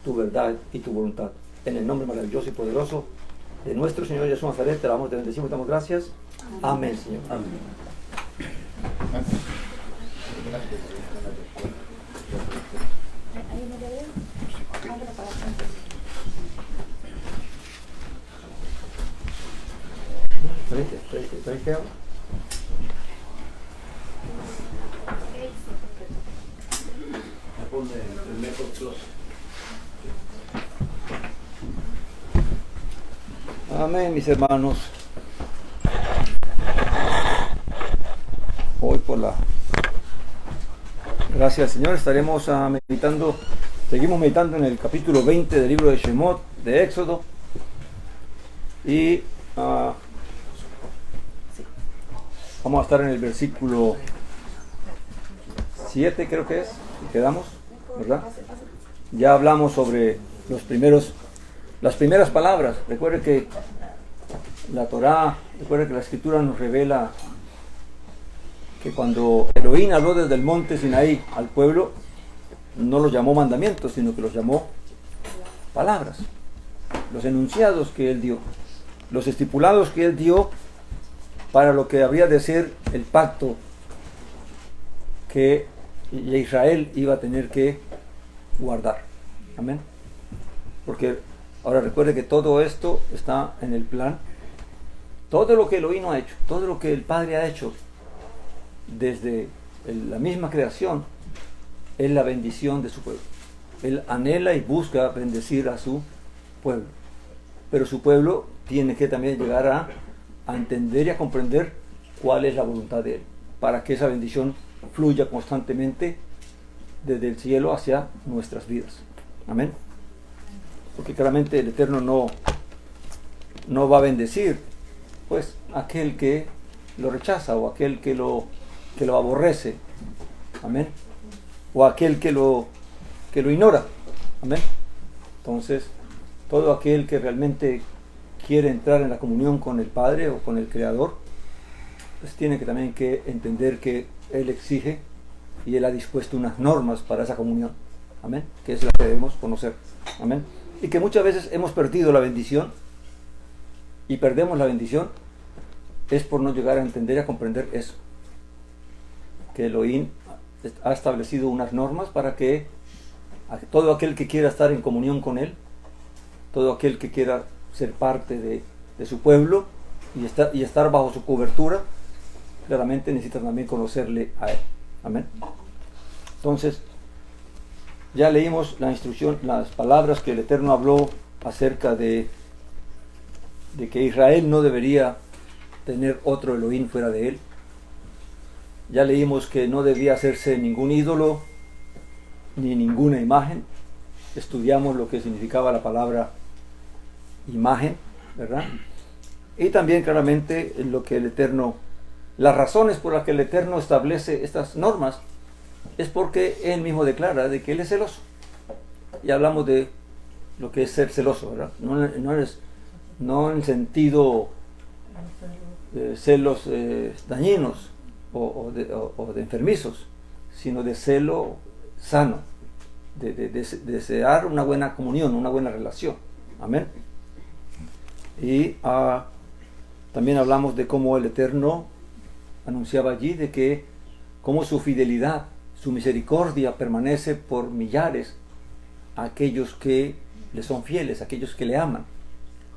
tu verdad y tu voluntad. En el nombre maravilloso y poderoso de nuestro Señor Jesús Nazaret, te alabamos, te bendecimos, te damos gracias. Amén, Señor. Amén. Amén, mis hermanos. Hoy por la gracia del Señor estaremos seguimos meditando en el capítulo 20 del libro de Shemot, de Éxodo, y vamos a estar en el versículo 7, creo que es, y quedamos, ¿verdad? Ya hablamos sobre las primeras palabras. Recuerde que la Torá, recuerde que la Escritura nos revela que cuando Elohim habló desde el monte Sinaí al pueblo, no los llamó mandamientos, sino que los llamó palabras, los enunciados que él dio, los estipulados que él dio para lo que habría de ser el pacto que Israel iba a tener que guardar. Amén. Porque ahora recuerde que todo esto está en el plan. Todo lo que Elohim ha hecho, todo lo que el Padre ha hecho desde la misma creación, es la bendición de su pueblo. Él anhela y busca bendecir a su pueblo. Pero su pueblo tiene que también llegar a entender y a comprender cuál es la voluntad de Él, para que esa bendición fluya constantemente desde el cielo hacia nuestras vidas. Amén. Porque claramente el Eterno no va a bendecir pues aquel que lo rechaza, o aquel que lo aborrece. Amén. O aquel que lo ignora. Amén. Entonces, todo aquel que realmente quiere entrar en la comunión con el Padre o con el Creador, pues tiene que también que entender que Él exige y Él ha dispuesto unas normas para esa comunión. Amén. Que es la que debemos conocer. Amén. Y que muchas veces hemos perdido la bendición, y perdemos la bendición es por no llegar a entender y a comprender eso, que Elohim ha establecido unas normas para que todo aquel que quiera estar en comunión con Él, todo aquel que quiera ser parte de su pueblo y estar bajo su cobertura, claramente necesita también conocerle a Él. Amén. Entonces, ya leímos la instrucción, las palabras que el Eterno habló acerca de que Israel no debería tener otro Elohim fuera de Él. Ya leímos que no debía hacerse ningún ídolo ni ninguna imagen. Estudiamos lo que significaba la palabra imagen, ¿verdad? Y también claramente lo que el Eterno, las razones por las que el Eterno establece estas normas es porque Él mismo declara de que Él es celoso. Y hablamos de lo que es ser celoso, ¿verdad? No en el sentido de celos dañinos o de enfermizos, sino de celo sano, de desear una buena comunión, una buena relación. Amén. Y también hablamos de cómo el Eterno anunciaba allí de que cómo su fidelidad, su misericordia permanece por millares a aquellos que le son fieles, a aquellos que le aman.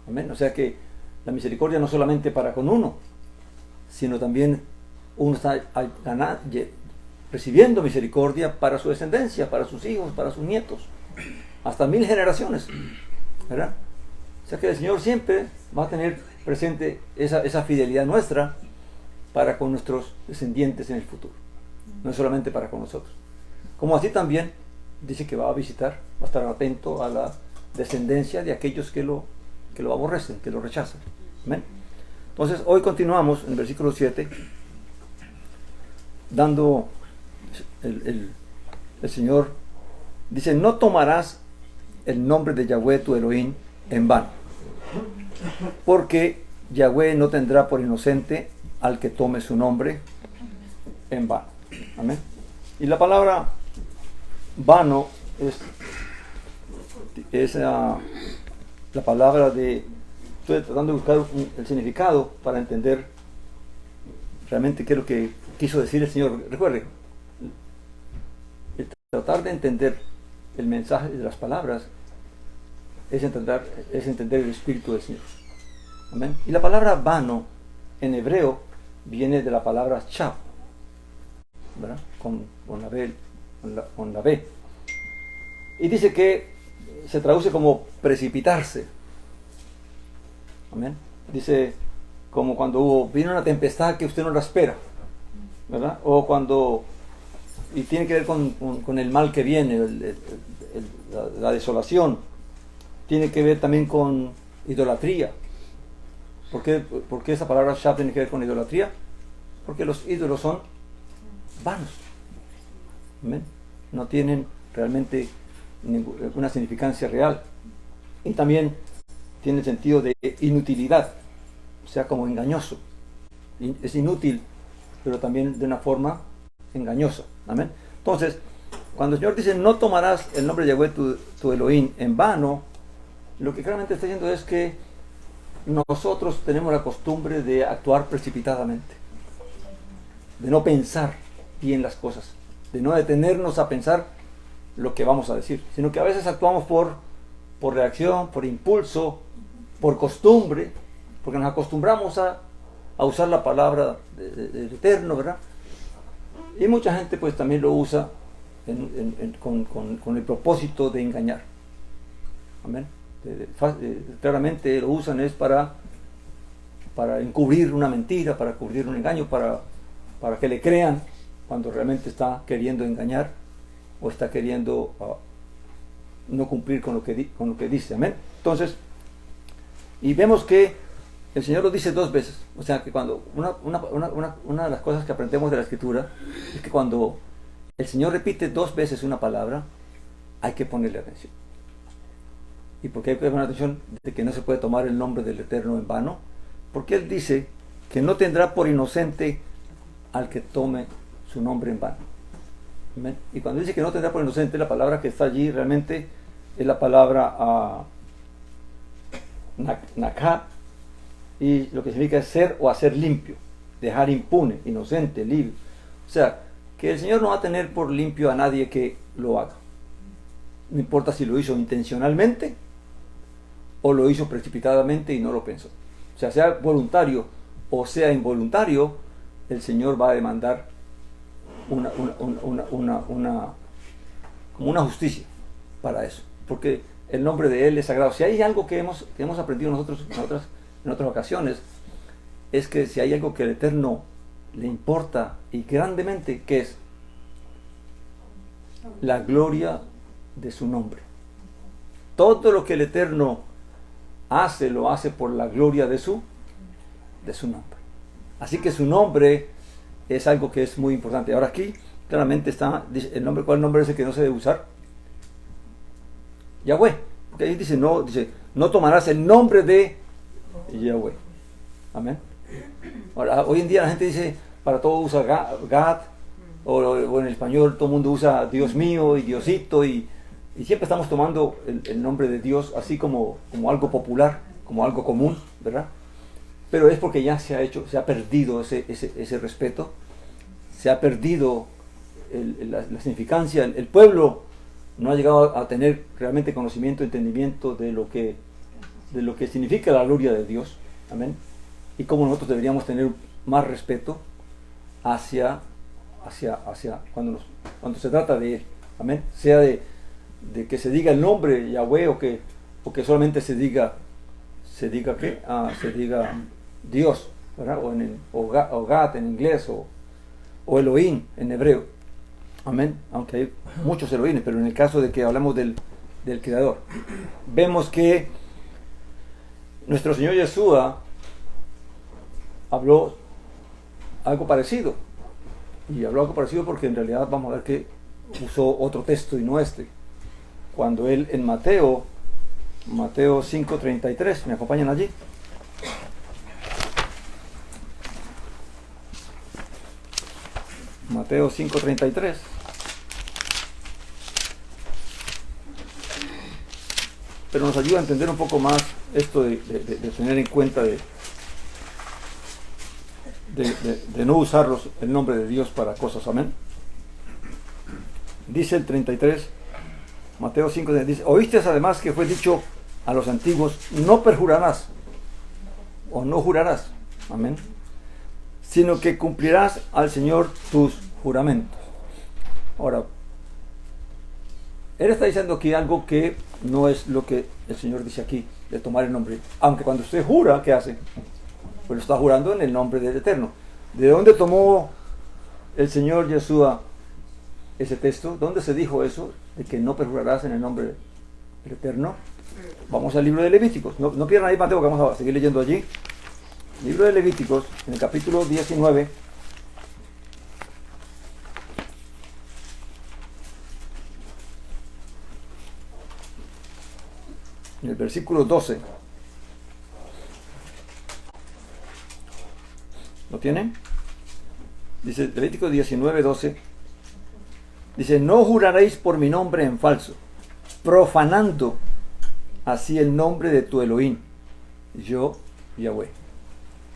Amén. O sea que la misericordia no solamente para con uno, sino también uno está recibiendo misericordia para su descendencia, para sus hijos, para sus nietos, hasta 1000 generaciones, ¿verdad? O sea que el Señor siempre va a tener presente esa fidelidad nuestra para con nuestros descendientes en el futuro, no solamente para con nosotros. Como así también dice que va a visitar, va a estar atento a la descendencia de aquellos que lo aborrecen, que lo rechazan. ¿Amén? Entonces hoy continuamos en el versículo 7, dando el Señor dice: no tomarás el nombre de Yahweh tu Elohim en vano, porque Yahweh no tendrá por inocente al que tome su nombre en vano. Amén. Y la palabra vano es la palabra de... Estoy tratando de buscar el significado para entender realmente qué es lo que quiso decir el Señor. Recuerde, tratar de entender el mensaje de las palabras es entender el espíritu del Señor. Amén. Y la palabra vano en hebreo viene de la palabra chav, ¿verdad? Con la B. Y dice que se traduce como precipitarse. Amén. Dice como cuando viene una tempestad que usted no la espera, ¿verdad? O cuando... Y tiene que ver con el mal que viene, la desolación. Tiene que ver también con idolatría. ¿Por qué esa palabra shab tiene que ver con idolatría? Porque los ídolos son vanos. ¿Amén? No tienen realmente una significancia real. Y también tiene el sentido de inutilidad, o sea, como engañoso. Es inútil, pero también de una forma engañosa. Amén. Entonces, cuando el Señor dice no tomarás el nombre de Yahweh tu Elohim en vano, lo que claramente está diciendo es que nosotros tenemos la costumbre de actuar precipitadamente, de no pensar bien las cosas, de no detenernos a pensar lo que vamos a decir, sino que a veces actuamos por reacción, por impulso, por costumbre, porque nos acostumbramos a usar la palabra del Eterno, ¿verdad? Y mucha gente pues también lo usa con el propósito de engañar. Amén. Claramente lo usan es para encubrir una mentira, para cubrir un engaño, para que le crean cuando realmente está queriendo engañar o está queriendo no cumplir con lo que dice. Amén. Entonces, y vemos que el Señor lo dice 2 veces. O sea que cuando una de las cosas que aprendemos de la Escritura es que cuando el Señor repite 2 veces una palabra, hay que ponerle atención. ¿Y por qué hay que poner atención? De que no se puede tomar el nombre del Eterno en vano. Porque Él dice que no tendrá por inocente al que tome su nombre en vano. ¿Amén? Y cuando dice que no tendrá por inocente, la palabra que está allí realmente es la palabra nakha, y lo que significa es ser o hacer limpio, dejar impune, inocente, libre. O sea, que el Señor no va a tener por limpio a nadie que lo haga. No importa si lo hizo intencionalmente o lo hizo precipitadamente y no lo pensó. O sea voluntario o sea involuntario, el Señor va a demandar como una justicia para eso. Porque el nombre de Él es sagrado. Si hay algo que hemos aprendido nosotros en otras ocasiones, es que si hay algo que al Eterno le importa y grandemente, ¿qué es? La gloria de su nombre. Todo lo que el Eterno hace, lo hace por la gloria de su nombre. Así que su nombre es algo que es muy importante. Ahora aquí claramente está el nombre. ¿Cuál nombre es el que no se debe usar? Yahweh. Porque ahí dice no tomarás el nombre de Yahweh. Amén. Ahora, hoy en día la gente dice, para todo usa God, o en el español todo el mundo usa Dios mío y Diosito, y siempre estamos tomando el nombre de Dios así como algo popular, como algo común, ¿verdad? Pero es porque ya se ha perdido ese respeto, se ha perdido la significancia. El pueblo no ha llegado a tener realmente conocimiento, entendimiento de lo que significa la gloria de Dios. Amén. Y cómo nosotros deberíamos tener más respeto hacia cuando se trata de Él. Amén. Sea de que se diga el nombre Yahweh o que solamente se diga ¿qué? Se diga Dios, ¿verdad? O Gad en inglés, o Elohim en hebreo. Amén. Aunque hay muchos Elohim, pero en el caso de que hablamos del Creador, vemos que nuestro Señor Yeshua habló algo parecido. Y habló algo parecido porque en realidad vamos a ver que usó otro texto y no este. Cuando Él en Mateo 5:33, ¿me acompañan allí? Mateo 5:33. pero nos ayuda a entender un poco más esto de tener en cuenta de no usar el nombre de Dios para cosas. Amén. Dice el 33, Mateo 5, dice: oíste además que fue dicho a los antiguos, no perjurarás o no jurarás, amén, sino que cumplirás al Señor tus juramentos. Ahora, él está diciendo aquí algo que no es lo que el Señor dice aquí, de tomar el nombre. Aunque cuando usted jura, ¿qué hace? Pues lo está jurando en el nombre del Eterno. ¿De dónde tomó el Señor Yeshua ese texto? ¿Dónde se dijo eso? De que no perjurarás en el nombre del Eterno. Vamos al libro de Levíticos. No pierdan ahí, Mateo, que vamos a seguir leyendo allí. Libro de Levíticos, en el capítulo 19. En el versículo 12. ¿Lo tienen? Dice Levítico 19, 12. Dice: no juraréis por mi nombre en falso, profanando así el nombre de tu Elohim, yo, Yahweh.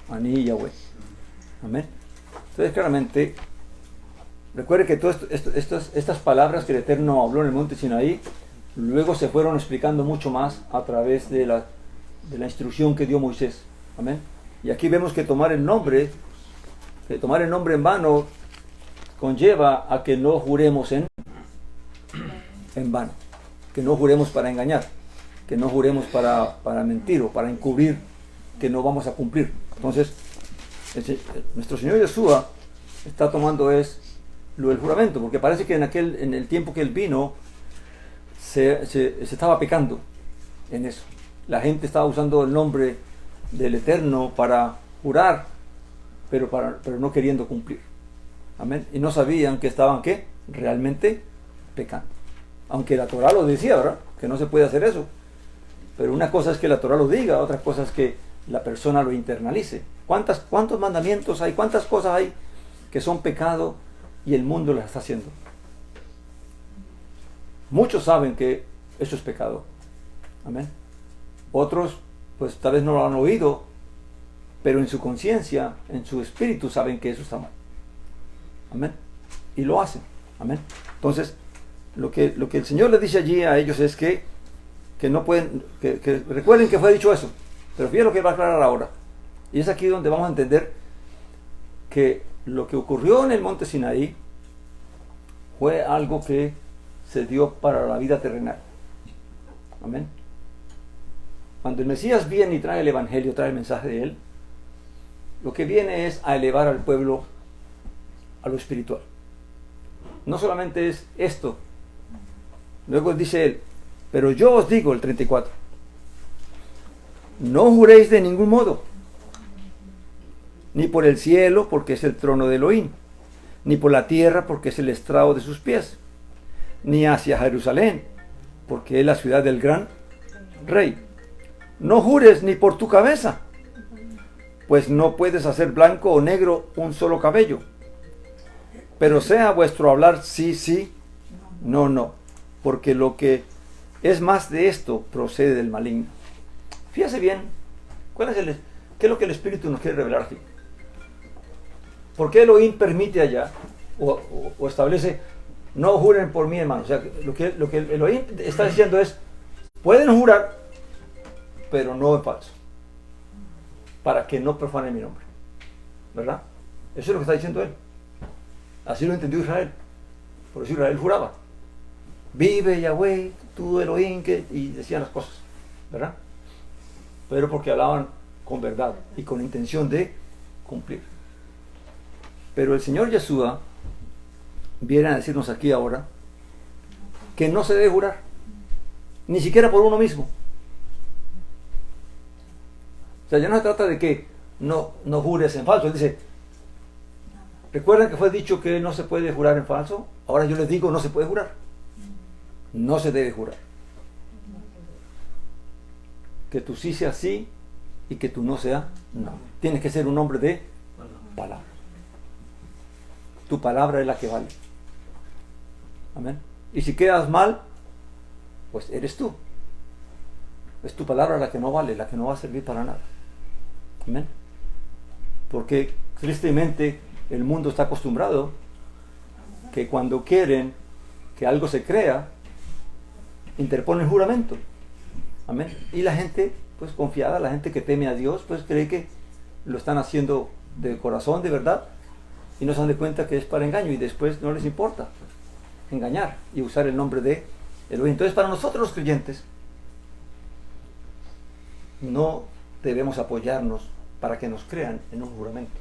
Aní Yahweh. Amén. Entonces, claramente, recuerde que todas estas palabras que el Eterno habló en el monte Sinaí, luego se fueron explicando mucho más a través de la instrucción que dio Moisés. Amén. Y aquí vemos que tomar el nombre en vano conlleva a que no juremos en vano, que no juremos para engañar, que no juremos para mentir o para encubrir que no vamos a cumplir. Entonces, nuestro Señor Yeshua está tomando lo del juramento, porque parece que en el tiempo que Él vino se estaba pecando en eso. La gente estaba usando el nombre del Eterno para jurar, pero no queriendo cumplir. Amén. Y no sabían que estaban realmente pecando. Aunque la Torah lo decía, ¿verdad? Que no se puede hacer eso. Pero una cosa es que la Torah lo diga, otra cosa es que la persona lo internalice. ¿Cuántos mandamientos hay? ¿Cuántas cosas hay que son pecado y el mundo las está haciendo? Muchos saben que eso es pecado. Amén. Otros, pues tal vez no lo han oído, pero en su conciencia, en su espíritu, saben que eso está mal. Amén. Y lo hacen. Amén. Entonces, lo que el Señor les dice allí a ellos es que no pueden, que recuerden que fue dicho eso. Pero fíjense lo que va a aclarar ahora. Y es aquí donde vamos a entender que lo que ocurrió en el monte Sinaí fue algo que se dio para la vida terrenal. Amén. Cuando el Mesías viene y trae el Evangelio, trae el mensaje de Él, lo que viene es a elevar al pueblo a lo espiritual. No solamente es esto. Luego dice Él: pero yo os digo, el 34, no juréis de ningún modo, ni por el cielo, porque es el trono de Elohim, ni por la tierra, porque es el estrado de sus pies, ni hacia Jerusalén, porque es la ciudad del gran rey. No jures ni por tu cabeza, pues no puedes hacer blanco o negro un solo cabello. Pero sea vuestro hablar sí, sí, no, no, porque lo que es más de esto procede del maligno. Fíjese bien, ¿qué es lo que el Espíritu nos quiere revelar aquí? ¿Por qué Elohim permite allá o establece: no juren por mí, hermano? O sea, lo que Elohim está diciendo es: pueden jurar, pero no en falso, para que no profanen mi nombre, ¿verdad? Eso es lo que está diciendo él. Así lo entendió Israel. Por eso Israel juraba: vive Yahweh, tú Elohim, y decían las cosas, ¿verdad? Pero porque hablaban con verdad y con intención de cumplir. Pero el Señor Yeshua viene a decirnos aquí ahora que no se debe jurar, ni siquiera por uno mismo. O sea, ya no se trata de que no jures en falso. Él dice: ¿recuerdan que fue dicho que no se puede jurar en falso? Ahora yo les digo: no se puede jurar. No se debe jurar. Que tú sí sea sí y que tú no sea no. Tienes que ser un hombre de palabra. Tu palabra es la que vale. Amén. Y si quedas mal, pues eres tú. Es tu palabra la que no vale, la que no va a servir para nada. Amén. Porque tristemente el mundo está acostumbrado que cuando quieren que algo se crea, interponen juramento. Amén. Y la gente, pues confiada, la gente que teme a Dios, pues cree que lo están haciendo de corazón, de verdad, y no se dan de cuenta que es para engaño, y después no les importa engañar y usar el nombre de Elohim. Entonces, para nosotros los creyentes, no debemos apoyarnos para que nos crean en un juramento.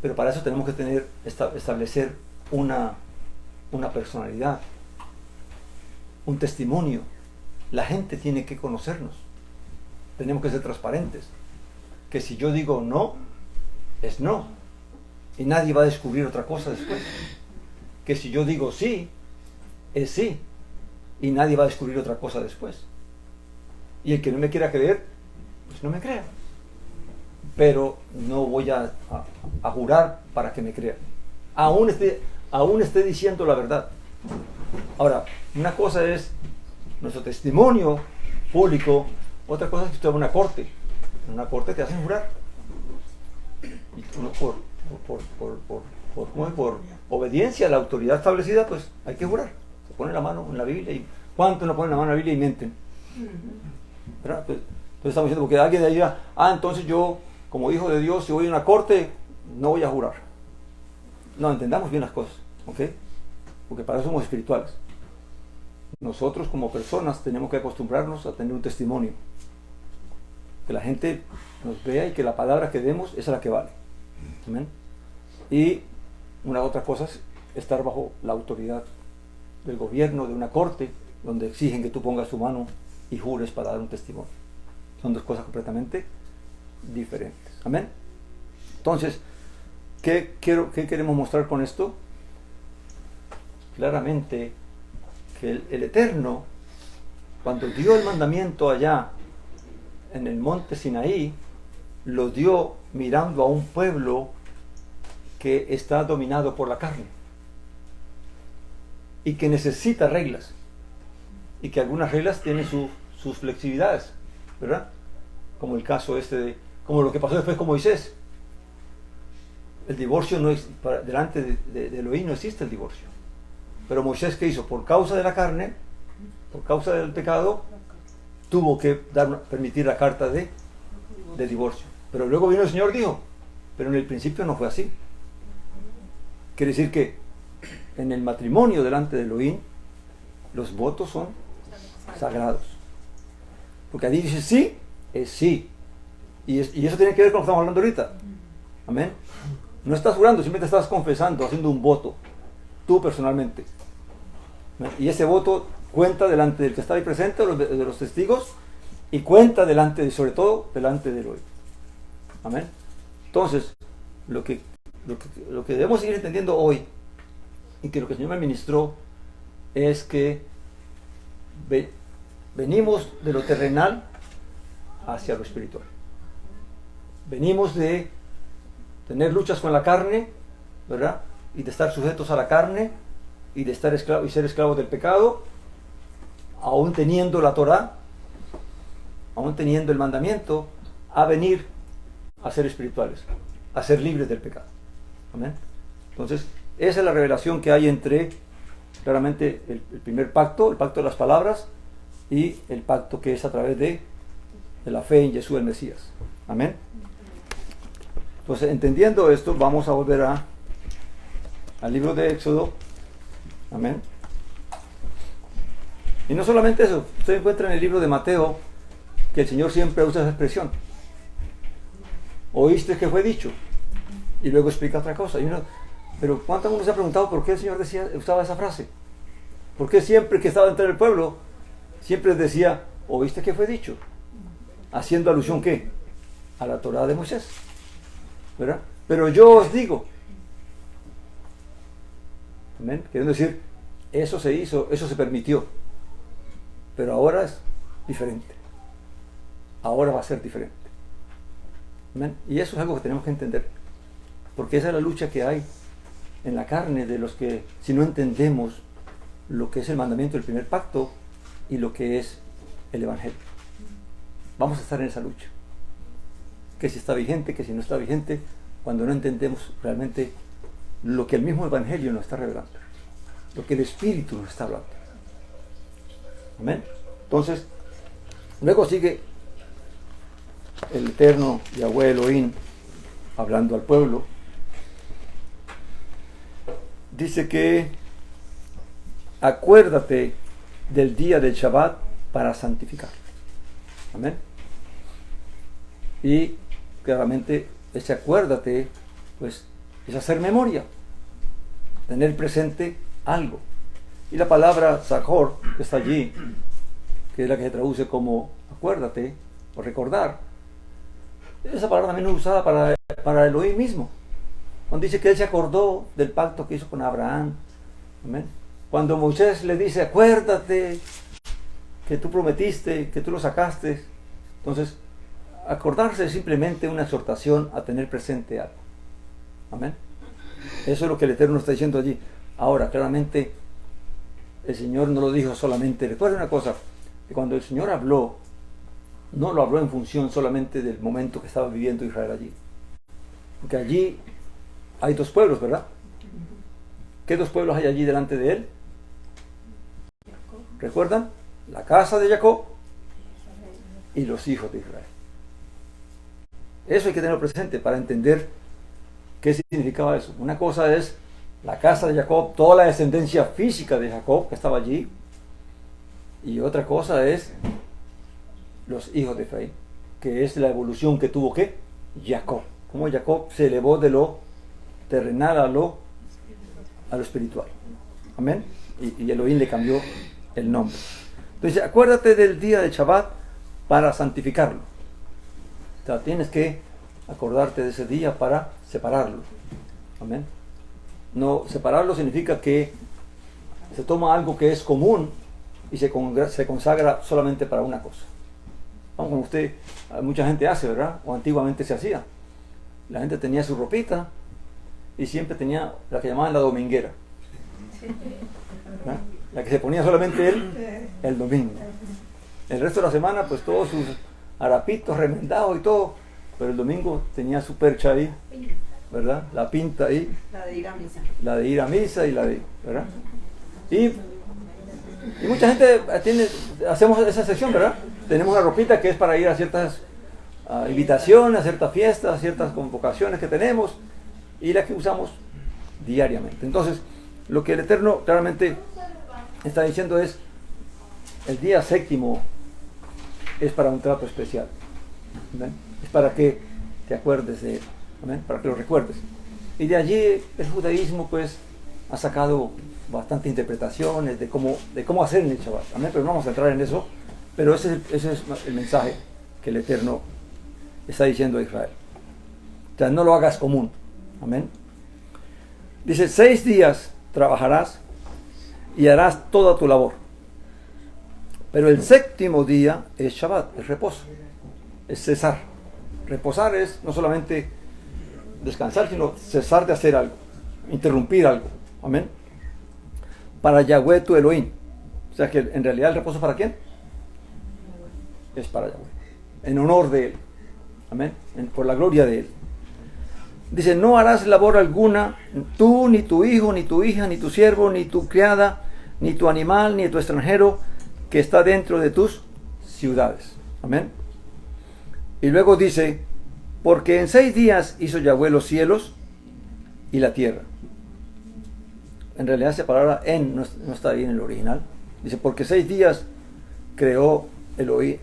Pero para eso tenemos que establecer una personalidad, un testimonio. La gente tiene que conocernos. Tenemos que ser transparentes. Que si yo digo no, es no. Y nadie va a descubrir otra cosa después. Que si yo digo sí, es sí. Y nadie va a descubrir otra cosa después. Y el que no me quiera creer, pues no me crea. Pero no voy a jurar para que me crean. Aún esté diciendo la verdad. Ahora, una cosa es nuestro testimonio público, otra cosa es que usted va a una corte. En una corte te hacen jurar. Y uno por obediencia a la autoridad establecida, pues hay que jurar. Se pone la mano en la Biblia y ¿cuántos no ponen la mano en la Biblia y mienten? ¿Verdad? Pues, entonces estamos diciendo, porque alguien de ahí dirá, entonces yo, como hijo de Dios, si voy a una corte, no voy a jurar. No, entendamos bien las cosas, ¿ok? Porque para eso somos espirituales. Nosotros como personas tenemos que acostumbrarnos a tener un testimonio. Que la gente nos vea y que la palabra que demos es la que vale. ¿Amén? Y una otra cosa es estar bajo la autoridad del gobierno, de una corte, donde exigen que tú pongas tu mano y jures para dar un testimonio. Son dos cosas completamente diferentes. ¿Amén? Entonces, ¿qué queremos mostrar con esto? Claramente que el Eterno, cuando dio el mandamiento allá en el monte Sinaí, lo dio mirando a un pueblo que está dominado por la carne y que necesita reglas, y que algunas reglas tienen sus flexibilidades, ¿verdad? Como el caso como lo que pasó después con Moisés. El divorcio no es, delante de Elohim no existe el divorcio. Pero Moisés, ¿qué hizo? Por causa de la carne, por causa del pecado, tuvo que permitir la carta de divorcio. Pero luego vino el Señor y dijo, pero en el principio no fue así. Quiere decir que en el matrimonio delante de Elohim, los votos son sagrados. Porque allí dice sí, es sí. Y eso tiene que ver con lo que estamos hablando ahorita. Amén. No estás jurando, simplemente estás confesando, haciendo un voto, tú personalmente. Y ese voto cuenta delante del que está ahí presente, de los testigos, y cuenta sobre todo delante de Elohim. Amén. Entonces, lo que debemos seguir entendiendo hoy, y que lo que el Señor me ministró, es que venimos de lo terrenal hacia lo espiritual. Venimos de tener luchas con la carne, ¿verdad? Y de estar sujetos a la carne, y de estar ser esclavos del pecado, aún teniendo la Torah, aún teniendo el mandamiento, a venir a ser espirituales, a ser libres del pecado. Amén. Entonces, esa es la revelación que hay entre, claramente, el primer pacto, el pacto de las palabras, y el pacto que es a través de la fe en Jesús el Mesías. Amén. Entonces, entendiendo esto, vamos a volver al libro de Éxodo. Amén. Y no solamente eso, usted encuentra en el libro de Mateo que el Señor siempre usa esa expresión. Oíste que fue dicho, y luego explica otra cosa. Pero ¿cuántas veces se ha preguntado por qué el Señor usaba esa frase? ¿Por qué siempre que estaba entre el pueblo siempre decía, oíste que fue dicho? Haciendo alusión, ¿qué? A la Torá de Moisés, ¿verdad? Pero yo os digo, amén, queriendo decir, eso se hizo, eso se permitió, pero ahora es diferente, ahora va a ser diferente. Amén. Y eso es algo que tenemos que entender, porque esa es la lucha que hay en la carne de los que, si no entendemos lo que es el mandamiento del primer pacto y lo que es el Evangelio. Vamos a estar en esa lucha. Que si está vigente, que si no está vigente, cuando no entendemos realmente lo que el mismo Evangelio nos está revelando, lo que el Espíritu nos está hablando. Amén. Entonces, luego sigue el eterno Yahweh Elohim hablando al pueblo. Dice que acuérdate del día del Shabbat para santificarlo. Amén. Y claramente ese acuérdate, pues, es hacer memoria, tener presente algo. Y la palabra Zachor, que está allí, que es la que se traduce como acuérdate o recordar, esa palabra también es usada para Elohim mismo. Cuando dice que él se acordó del pacto que hizo con Abraham. Amén. Cuando Moisés le dice, acuérdate que tú prometiste, que tú lo sacaste. Entonces, acordarse es simplemente una exhortación a tener presente algo. Amén. Eso es lo que el Eterno está diciendo allí. Ahora, claramente, el Señor no lo dijo solamente. Recuerden una cosa, que cuando el Señor habló, no lo habló en función solamente del momento que estaba viviendo Israel allí. Porque allí hay dos pueblos, ¿verdad? ¿Qué dos pueblos hay allí delante de él? ¿Recuerdan? La casa de Jacob y los hijos de Israel. Eso hay que tenerlo presente para entender qué significaba eso. Una cosa es la casa de Jacob, toda la descendencia física de Jacob que estaba allí. Y otra cosa es los hijos de Efraín, que es la evolución que tuvo ¿qué? Jacob. Como Jacob se elevó de lo terrenal a lo espiritual. Amén. Y Elohim le cambió el nombre. Entonces, acuérdate del día del Shabbat para santificarlo. O sea, tienes que acordarte de ese día para separarlo. Amén. No, separarlo significa que se toma algo que es común y se consagra solamente para una cosa. Como usted, mucha gente hace, ¿verdad? O antiguamente se hacía. La gente tenía su ropita y siempre tenía la que llamaban la dominguera, ¿verdad? La que se ponía solamente el domingo. El resto de la semana, pues todos sus harapitos remendados y todo, pero el domingo tenía su percha ahí, ¿verdad? La pinta ahí. La de ir a misa. La de ir a misa y la de, ¿verdad? Y mucha gente hacemos esa sección, ¿verdad? Tenemos una ropita que es para ir a ciertas invitaciones, a ciertas fiestas, a ciertas convocaciones que tenemos y la que usamos diariamente. Entonces, lo que el Eterno claramente está diciendo es, el día séptimo es para un trato especial. ¿Amén? Es para que te acuerdes de él. ¿Amén? Para que lo recuerdes. Y de allí el judaísmo pues ha sacado bastantes interpretaciones de cómo hacer en el Shabbat. Amén. Pero no vamos a entrar en eso. Pero ese es el mensaje que el Eterno está diciendo a Israel. O sea, no lo hagas común. Amén. Dice, 6 días trabajarás y harás toda tu labor. Pero el séptimo día es Shabbat, es reposo, es cesar. Reposar es no solamente descansar, sino cesar de hacer algo, interrumpir algo. Amén. Para Yahweh tu Elohim. O sea que en realidad el reposo ¿para quién? Es para Yahweh. En honor de él. Amén. Por la gloria de él. Dice, no harás labor alguna, tú, ni tu hijo, ni tu hija, ni tu siervo, ni tu criada, ni tu animal, ni tu extranjero, que está dentro de tus ciudades. Amén. Y luego dice, porque en 6 días hizo Yahweh los cielos y la tierra. En realidad esa palabra en no está ahí en el original. Dice, porque 6 días creó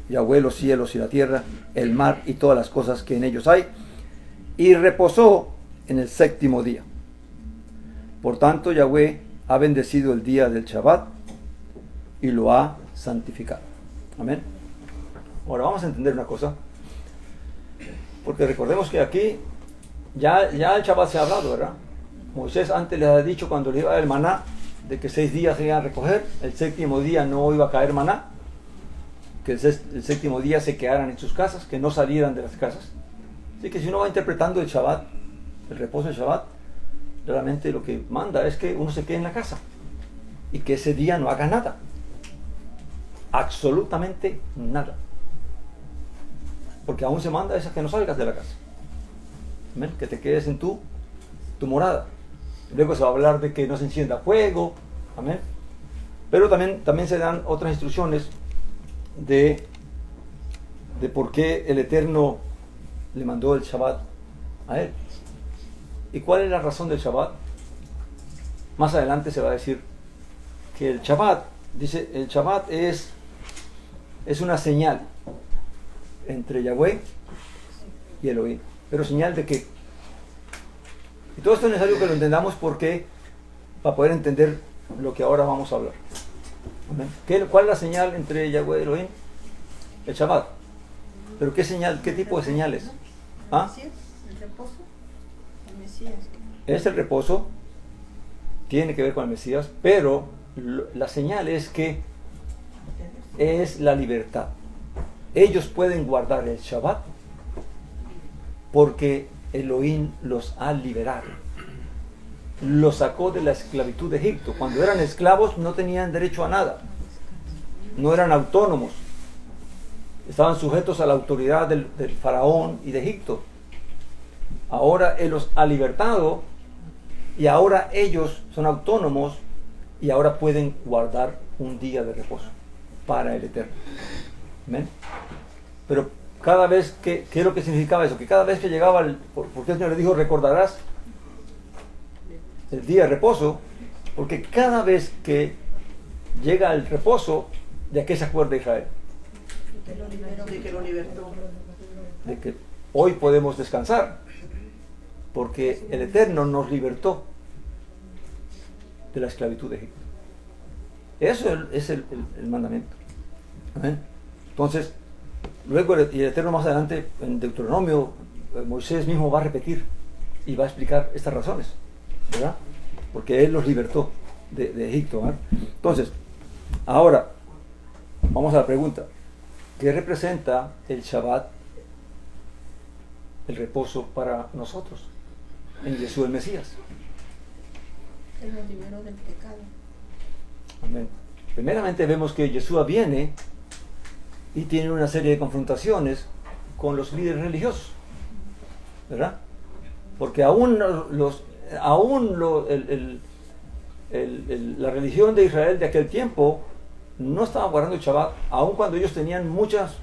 Yahweh los cielos y la tierra, el mar y todas las cosas que en ellos hay, y reposó en el séptimo día. Por tanto, Yahweh ha bendecido el día del Shabbat y lo ha santificado. Amén. Ahora vamos a entender una cosa, porque recordemos que aquí ya el Shabbat se ha hablado, ¿verdad? Moisés antes les ha dicho cuando le iba el maná, de que 6 días se iban a recoger, el séptimo día no iba a caer maná, que el séptimo día se quedaran en sus casas, que no salieran de las casas. Así que si uno va interpretando el Shabbat, el reposo del Shabbat, realmente lo que manda es que uno se quede en la casa y que ese día no haga nada. absolutamente nada. Porque aún se manda a que no salgas de la casa. ¿Amén? Que te quedes en tu morada. Luego se va a hablar de que no se encienda fuego. Amén. Pero también se dan otras instrucciones de por qué el Eterno le mandó el Shabbat a él. ¿Y cuál es la razón del Shabbat? Más adelante se va a decir que el Shabbat, dice, el Shabbat es una señal entre Yahweh y Elohim. ¿Pero señal de qué? Y todo esto es necesario que lo entendamos porque para poder entender lo que ahora vamos a hablar. ¿Amén? ¿Cuál es la señal entre Yahweh y Elohim? El Shabbat. ¿Pero qué señal? ¿Qué tipo de señales? ¿Ah? El reposo, el Mesías. Es el reposo, tiene que ver con el Mesías, pero la señal es que es la libertad. Ellos pueden guardar el Shabbat porque Elohim los ha liberado. Los sacó de la esclavitud de Egipto. Cuando eran esclavos no tenían derecho a nada. No eran autónomos. Estaban sujetos a la autoridad del faraón y de Egipto. Ahora Él los ha libertado y ahora ellos son autónomos y ahora pueden guardar un día de reposo para el Eterno. ¿Amén? Pero cada vez que, ¿qué es lo que significaba eso? Que cada vez que llegaba, porque el Señor le dijo, recordarás el día de reposo, porque cada vez que llega el reposo, ¿de qué se acuerda Israel? De que lo libertó. De que hoy podemos descansar, porque el Eterno nos libertó de la esclavitud de Egipto. Eso es el mandamiento. ¿Amén? Entonces, luego y el Eterno más adelante en Deuteronomio, Moisés mismo va a repetir y va a explicar estas razones, ¿verdad? Porque Él los libertó de Egipto, ¿verdad? Entonces, ahora vamos a la pregunta: ¿qué representa el Shabbat, el reposo para nosotros en Jesús el Mesías? Él nos liberó del pecado. Amén. Primeramente vemos que Jesús viene y tiene una serie de confrontaciones con los líderes religiosos, ¿verdad? Porque aún la religión de Israel de aquel tiempo no estaba guardando el Shabbat, aun cuando ellos tenían muchos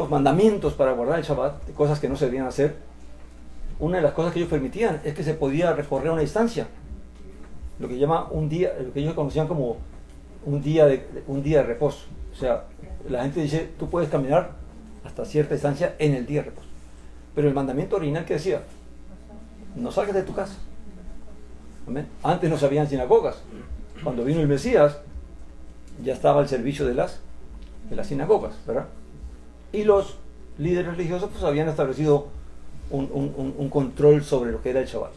mandamientos para guardar el Shabbat, de cosas que no se debían hacer. Una de las cosas que ellos permitían es que se podía recorrer una distancia, lo que llama un día, lo que ellos conocían como un día de reposo. O sea, la gente dice, tú puedes caminar hasta cierta distancia en el día de reposo. Pero el mandamiento original que decía, no salgas de tu casa. ¿Amén? Antes no se habían sinagogas. Cuando vino el Mesías, ya estaba al servicio de las sinagogas, ¿verdad? Y los líderes religiosos pues habían establecido un control sobre lo que era el Shabbat,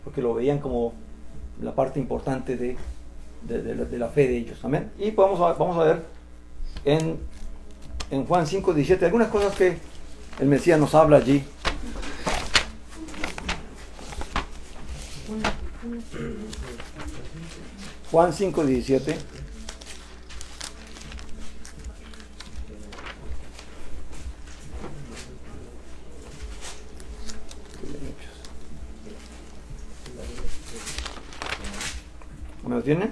porque lo veían como la parte importante de la fe de ellos. Amén. Y vamos a ver en Juan 5:17 algunas cosas que el Mesías nos habla allí. Juan 5:17. ¿Me lo tiene?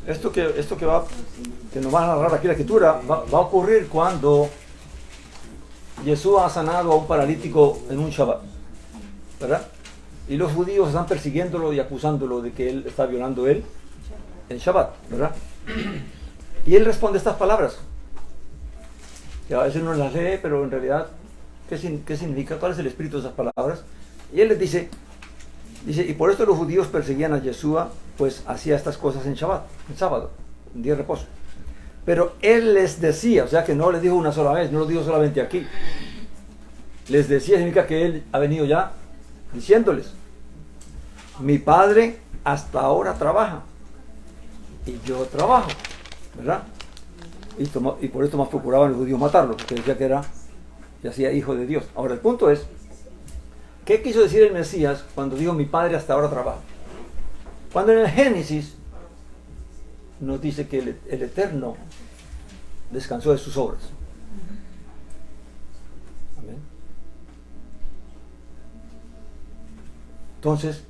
Esto que nos va a narrar aquí la escritura va a ocurrir cuando Jesús ha sanado a un paralítico en un Shabbat, ¿verdad? Y los judíos están persiguiéndolo y acusándolo de que él está violando el Shabbat, ¿verdad? Y él responde estas palabras, que a veces no las lee, pero en realidad ¿qué significa? ¿Cuál es el espíritu de esas palabras? Y él les dice, y por esto los judíos perseguían a Yeshua, pues hacía estas cosas en Shabbat, en sábado, en día de reposo. Pero él les decía, o sea que no les dijo una sola vez, no lo dijo solamente aquí. Les decía, significa que él ha venido ya diciéndoles, mi padre hasta ahora trabaja y yo trabajo, ¿verdad? Y por esto más procuraban los judíos matarlo, porque decía que se hacía hijo de Dios. Ahora el punto es ¿Qué quiso decir el Mesías cuando dijo mi Padre hasta ahora trabaja? Cuando en el Génesis nos dice que el Eterno descansó de sus obras. Amén. Entonces,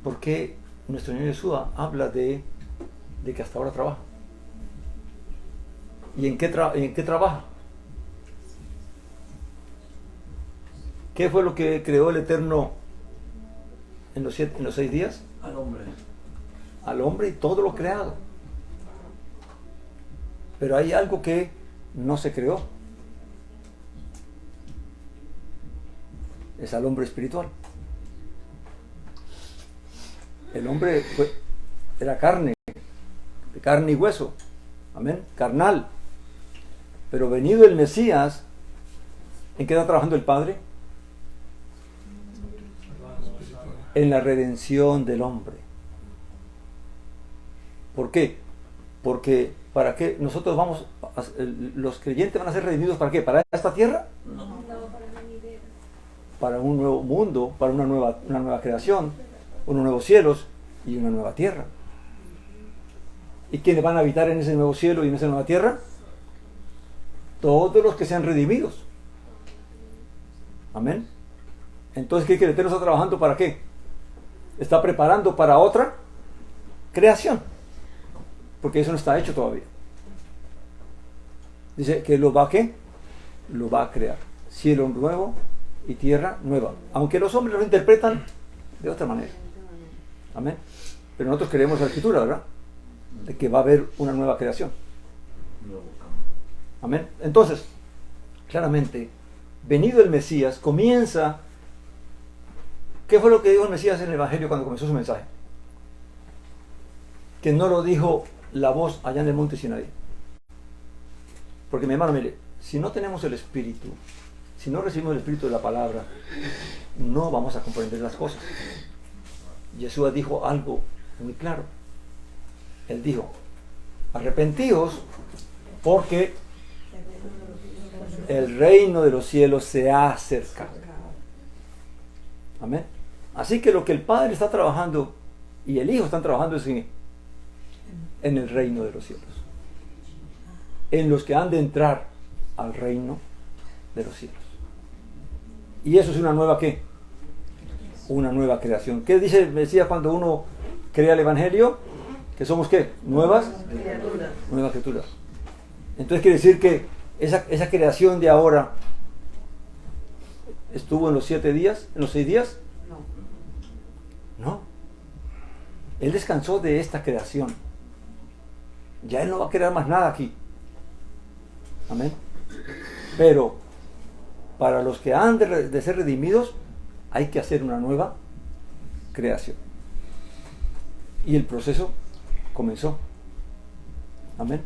¿por qué nuestro Señor Yeshua habla de que hasta ahora trabaja? ¿Y en qué trabaja? ¿Qué fue lo que creó el Eterno en los 6 días? Al hombre. Al hombre y todo lo creado. Pero hay algo que no se creó. Es al hombre espiritual. El hombre era carne, de carne y hueso. Amén. Carnal. Pero venido el Mesías, ¿en qué está trabajando el Padre? En la redención del hombre. ¿Por qué? Porque ¿para qué nosotros los creyentes van a ser redimidos para qué? ¿Para esta tierra? No. Para un nuevo mundo, para una nueva creación, unos nuevos cielos y una nueva tierra. ¿Y quiénes van a habitar en ese nuevo cielo y en esa nueva tierra? Todos los que sean redimidos. Amén. Entonces, ¿qué? Que el Eterno está trabajando para qué? Está preparando para otra creación, porque eso no está hecho todavía. Dice que lo va a ¿qué? Lo va a crear. Cielo nuevo y tierra nueva. Aunque los hombres lo interpretan de otra manera. Amén. Pero nosotros creemos la Escritura, ¿verdad? De que va a haber una nueva creación. Amén. Entonces, claramente, venido el Mesías, comienza. ¿Qué fue lo que dijo el Mesías en el Evangelio cuando comenzó su mensaje? Que no lo dijo la voz allá en el monte Sinaí. Porque mi hermano, mire, si no tenemos el Espíritu, si no recibimos el Espíritu de la palabra, no vamos a comprender las cosas. Jesús dijo algo muy claro. Él dijo, arrepentíos porque el reino de los cielos se ha acercado. Amén. Así que lo que el Padre está trabajando y el Hijo están trabajando es en el reino de los cielos. En los que han de entrar al reino de los cielos. Y eso es una nueva ¿qué? Una nueva creación. ¿Qué dice Mesías cuando uno crea el Evangelio? Que somos ¿qué? Nuevas criaturas. Nuevas criaturas. Entonces quiere decir que esa creación de ahora estuvo en los 7 días, en los 6 días. No. Él descansó de esta creación. Ya Él no va a crear más nada aquí. Amén. Pero para los que han de ser redimidos, hay que hacer una nueva creación. Y el proceso comenzó. Amén.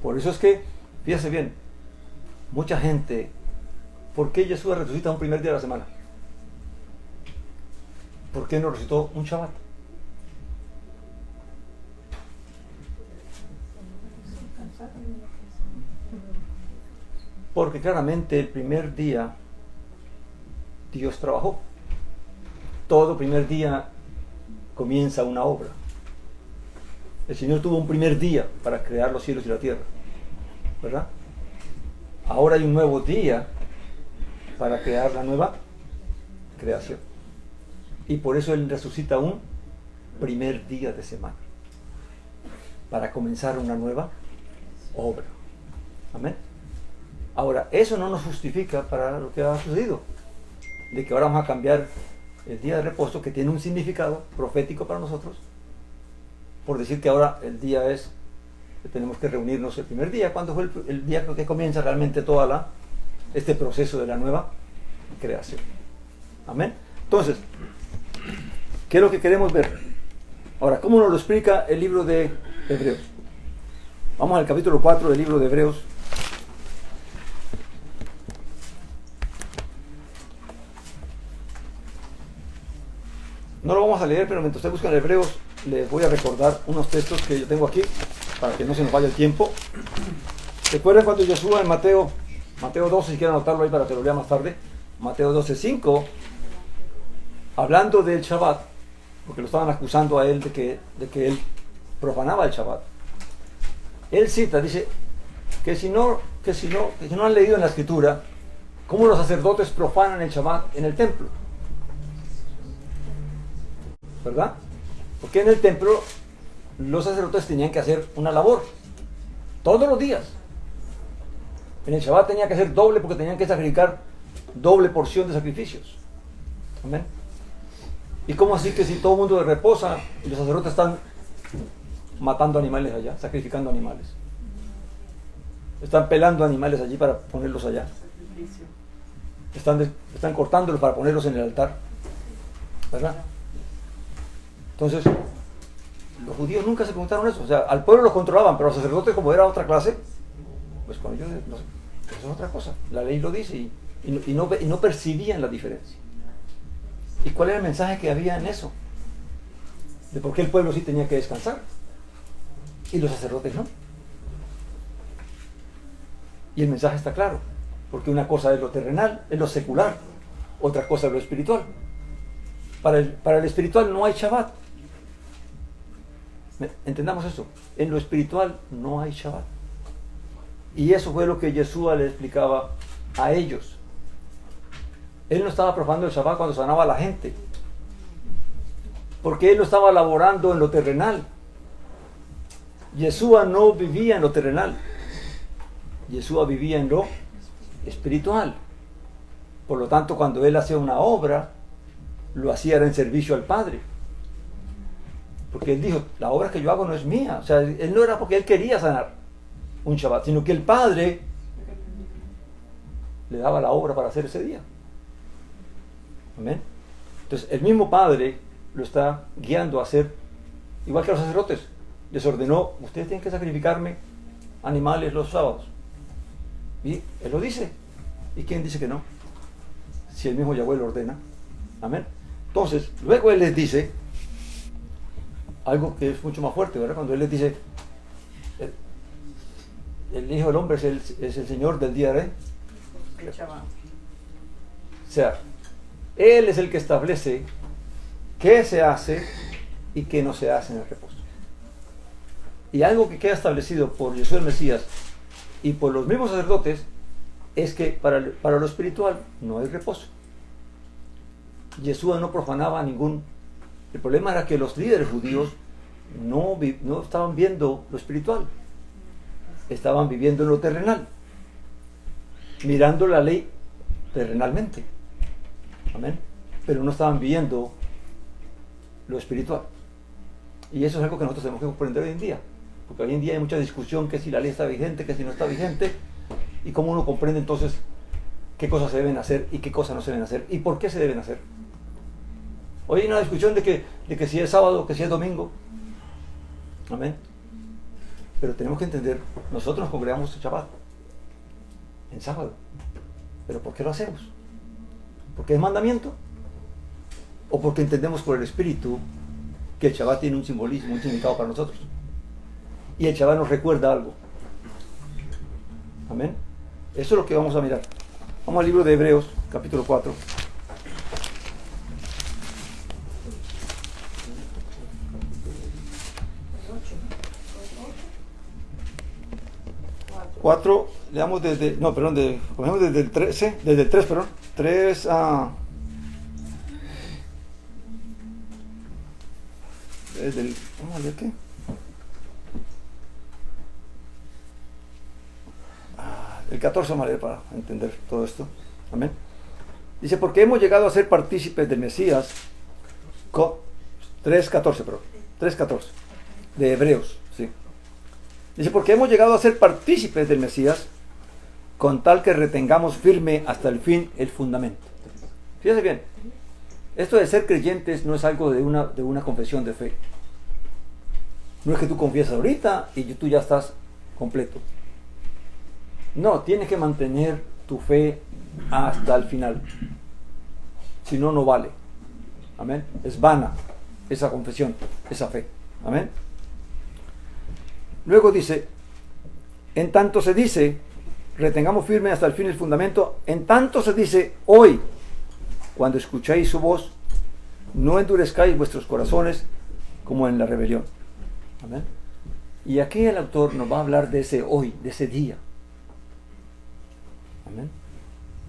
Por eso es que, fíjese bien, mucha gente, ¿por qué Jesús resucita un primer día de la semana? ¿Por qué no resucitó un Shabbat? Porque claramente el primer día Dios trabajó. Todo primer día comienza una obra. El Señor tuvo un primer día para crear los cielos y la tierra, ¿verdad? Ahora hay un nuevo día para crear la nueva creación. Y por eso Él resucita un primer día de semana, para comenzar una nueva obra. Amén. Ahora, eso no nos justifica para lo que ha sucedido, de que ahora vamos a cambiar el día de reposo, que tiene un significado profético para nosotros, por decir que ahora el día es que tenemos que reunirnos el primer día, cuando fue el día que comienza realmente este proceso de la nueva creación. Amén. Entonces, ¿qué es lo que queremos ver? Ahora, ¿cómo nos lo explica el libro de Hebreos? Vamos al capítulo 4 del libro de Hebreos. No lo vamos a leer, pero mientras ustedes buscan Hebreos, les voy a recordar unos textos que yo tengo aquí, para que no se nos vaya el tiempo. ¿Recuerdan cuando Yeshua en Mateo 12, si quieren anotarlo ahí para que lo lea más tarde? Mateo 12:5, hablando del Shabbat, porque lo estaban acusando a él de que él profanaba el Shabbat, él cita, dice, que si no han leído en la escritura cómo los sacerdotes profanan el Shabbat en el templo, ¿verdad? Porque en el templo los sacerdotes tenían que hacer una labor todos los días. En el Shabbat tenía que hacer doble, porque tenían que sacrificar doble porción de sacrificios. Amén. ¿Y cómo así que si todo el mundo reposa y los sacerdotes están matando animales allá, sacrificando animales? Están pelando animales allí para ponerlos allá. Están cortándolos para ponerlos en el altar, ¿verdad? Entonces, los judíos nunca se preguntaron eso. O sea, al pueblo los controlaban, pero los sacerdotes, como era otra clase, pues con ellos no, eso es otra cosa. La ley lo dice y no percibían la diferencia. ¿Y cuál era el mensaje que había en eso? De por qué el pueblo sí tenía que descansar y los sacerdotes no. Y el mensaje está claro, porque una cosa es lo terrenal, es lo secular, otra cosa es lo espiritual. Para el espiritual no hay Shabbat. Entendamos eso. En lo espiritual no hay Shabbat. Y eso fue lo que Yeshua le explicaba a ellos. Él no estaba profanando el Shabbat cuando sanaba a la gente, porque él no estaba laborando en lo terrenal. Yeshua no vivía en lo terrenal. Yeshua vivía en lo espiritual. Por lo tanto, cuando él hacía una obra, lo hacía en servicio al Padre. Porque él dijo, la obra que yo hago no es mía. O sea, él no era porque él quería sanar un Shabbat, sino que el Padre le daba la obra para hacer ese día. Amén. Entonces, el mismo Padre lo está guiando a hacer, igual que los sacerdotes. Les ordenó, ustedes tienen que sacrificarme animales los sábados. Y él lo dice. ¿Y quién dice que no? Si el mismo Yahweh lo ordena. Amén. Entonces, luego él les dice algo que es mucho más fuerte, ¿verdad? Cuando él les dice, el Hijo del Hombre es el Señor del día de Shabbat. O sea, él es el que establece qué se hace y qué no se hace en el reposo. Y algo que queda establecido por Yeshua el Mesías y por los mismos sacerdotes es que para lo espiritual no hay reposo. Yeshua no profanaba ningún. El problema era que los líderes judíos no estaban viendo lo espiritual, estaban viviendo en lo terrenal, mirando la ley terrenalmente. Amén. Pero no estaban viendo lo espiritual. Y eso es algo que nosotros tenemos que comprender hoy en día, porque hoy en día hay mucha discusión que si la ley está vigente, que si no está vigente, y cómo uno comprende entonces qué cosas se deben hacer y qué cosas no se deben hacer y por qué se deben hacer. Hoy hay una discusión de que si es sábado, que si es domingo. Amén. Pero tenemos que entender, nosotros nos congregamos en Shabbat, en sábado. ¿Pero por qué lo hacemos? ¿Porque es mandamiento? ¿O porque entendemos por el Espíritu que el Shabbat tiene un simbolismo, un significado para nosotros? Y el Shabbat nos recuerda algo. Amén. Eso es lo que vamos a mirar. Vamos al libro de Hebreos, capítulo 4. Leamos cogemos desde el 13, desde el 3, perdón, 3 a... vamos a ver qué. El 14 vamos a leer para entender todo esto. Amén. Dice, porque hemos llegado a ser partícipes del Mesías, 3.14, de Hebreos, sí. Dice, porque hemos llegado a ser partícipes del Mesías, con tal que retengamos firme hasta el fin el fundamento. Fíjense bien, esto de ser creyentes no es algo de una confesión de fe. No es que tú confiesas ahorita y tú ya estás completo. No, tienes que mantener tu fe hasta el final. Si no, no vale. Amén. Es vana esa confesión, esa fe. Amén. Luego dice, en tanto se dice, retengamos firme hasta el fin el fundamento, en tanto se dice, hoy, cuando escuchéis su voz, no endurezcáis vuestros corazones como en la rebelión. Amén. Y aquí el autor nos va a hablar de ese hoy, de ese día. Amén.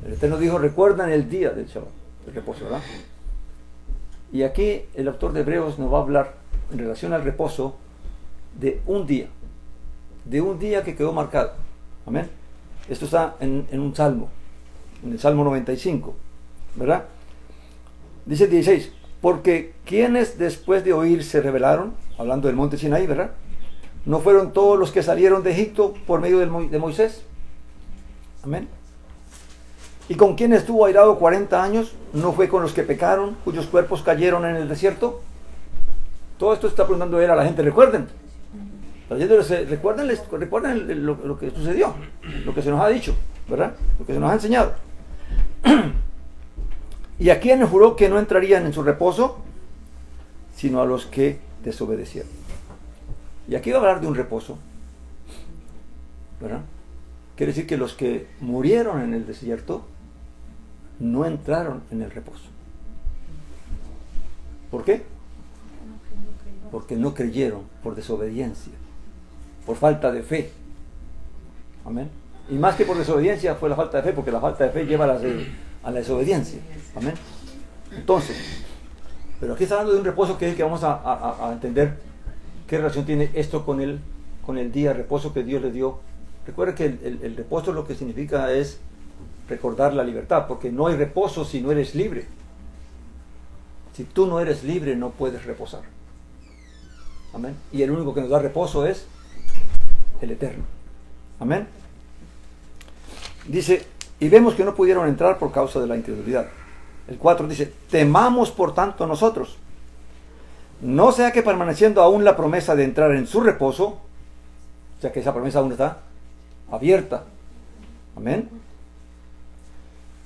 El Eterno dijo, recuerdan el día del Shabbat, el reposo, ¿verdad? Y aquí el autor de Hebreos nos va a hablar en relación al reposo de un día que quedó marcado. Amén. Esto está en un salmo, en el Salmo 95, ¿verdad? Dice 16, porque quienes después de oír se rebelaron, hablando del monte Sinaí, ¿verdad? ¿No fueron todos los que salieron de Egipto por medio de Moisés? Amén. ¿Y con quién estuvo airado 40 años? ¿No fue con los que pecaron, cuyos cuerpos cayeron en el desierto? Todo esto está preguntando él a la gente. Recuerden. Recuerden lo que sucedió, lo que se nos ha dicho, ¿verdad? Lo que se nos ha enseñado. ¿Y a quién juró que no entrarían en su reposo? Sino a los que desobedecieron. Y aquí va a hablar de un reposo, ¿verdad? Quiere decir que los que murieron en el desierto no entraron en el reposo. ¿Por qué? Porque no creyeron, por desobediencia, por falta de fe. Amén. Y más que por desobediencia fue la falta de fe, porque la falta de fe lleva a la desobediencia. Amén. Entonces, pero aquí está hablando de un reposo que es el que vamos a entender qué relación tiene esto con el día de reposo que Dios le dio. Recuerda que el reposo lo que significa es recordar la libertad, porque no hay reposo si no eres libre. Si tú no eres libre, no puedes reposar. Amén. Y el único que nos da reposo es el Eterno. Amén. Dice, y vemos que no pudieron entrar por causa de la incredulidad. El 4 dice, temamos por tanto nosotros, no sea que permaneciendo aún la promesa de entrar en su reposo, o sea que esa promesa aún está abierta. Amén.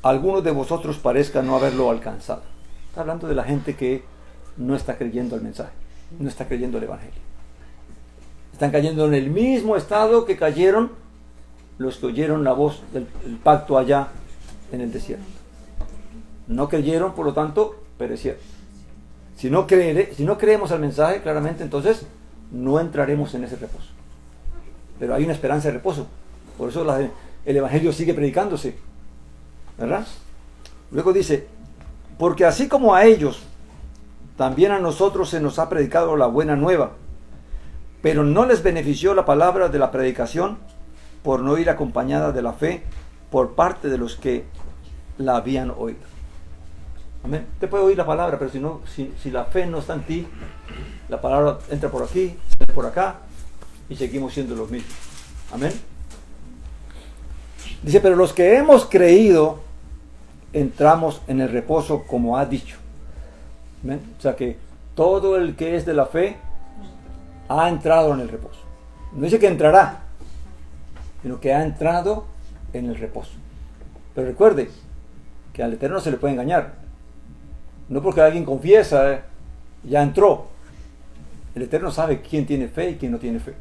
Algunos de vosotros parezca no haberlo alcanzado. Está hablando de la gente que no está creyendo el mensaje, no está creyendo el evangelio. Están cayendo en el mismo estado que cayeron los que oyeron la voz del pacto allá en el desierto. No creyeron, por lo tanto, perecieron. Si no creemos al mensaje, claramente, entonces no entraremos en ese reposo. Pero hay una esperanza de reposo. Por eso el evangelio sigue predicándose, ¿verdad? Luego dice, porque así como a ellos, también a nosotros se nos ha predicado la buena nueva, pero no les benefició la palabra de la predicación por no ir acompañada de la fe por parte de los que la habían oído. Amén. Te puede oír la palabra, pero si la fe no está en ti, la palabra entra por aquí, sale por acá y seguimos siendo los mismos. Amén. Dice, pero los que hemos creído entramos en el reposo como ha dicho. Amén. O sea que todo el que es de la fe ha entrado en el reposo. No dice que entrará, sino que ha entrado en el reposo. Pero recuerde que al Eterno no se le puede engañar. No porque alguien confiesa, ya entró. El Eterno sabe quién tiene fe y quién no tiene fe.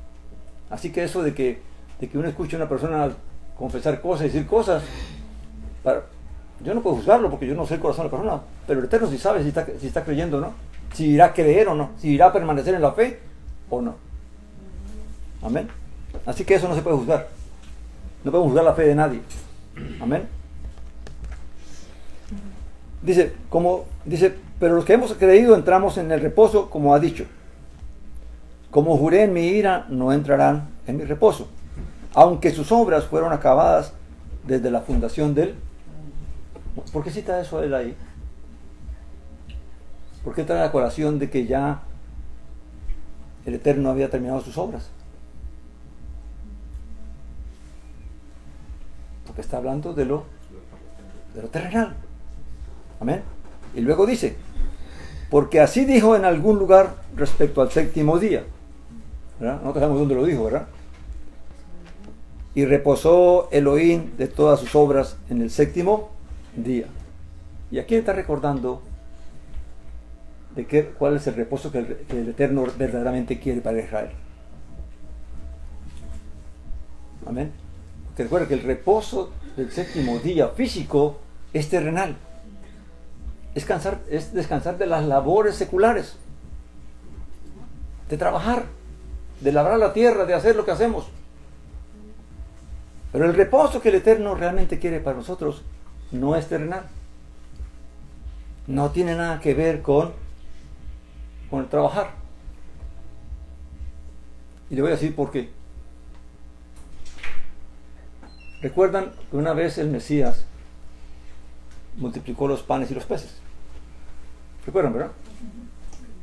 Así que eso de que uno escuche a una persona confesar cosas y decir cosas, yo no puedo juzgarlo porque yo no sé el corazón de la persona, pero el Eterno sí sabe si está creyendo o no, si irá a creer o no, si irá a permanecer en la fe o no. Amén. Así que eso no se puede juzgar. No podemos juzgar la fe de nadie. Amén. Dice, pero los que hemos creído entramos en el reposo como ha dicho. Como juré en mi ira, no entrarán en mi reposo, aunque sus obras fueron acabadas desde la fundación del... ¿Por qué cita eso él ahí? ¿Por qué trae la colación de que ya el Eterno había terminado sus obras? Porque está hablando de lo terrenal. Amén. Y luego dice, porque así dijo en algún lugar respecto al séptimo día, ¿verdad? No sabemos dónde lo dijo, ¿verdad? Y reposó Elohim de todas sus obras en el séptimo día. Y aquí está recordando de cuál es el reposo que el Eterno verdaderamente quiere para Israel. Amén. Porque recuerda que el reposo del séptimo día físico es terrenal. es descansar de las labores seculares, de trabajar, de labrar la tierra, de hacer lo que hacemos. Pero el reposo que el Eterno realmente quiere para nosotros no es terrenal. No tiene nada que ver con el trabajar. Y le voy a decir por qué. ¿Recuerdan que una vez el Mesías multiplicó los panes y los peces? ¿Recuerdan, verdad?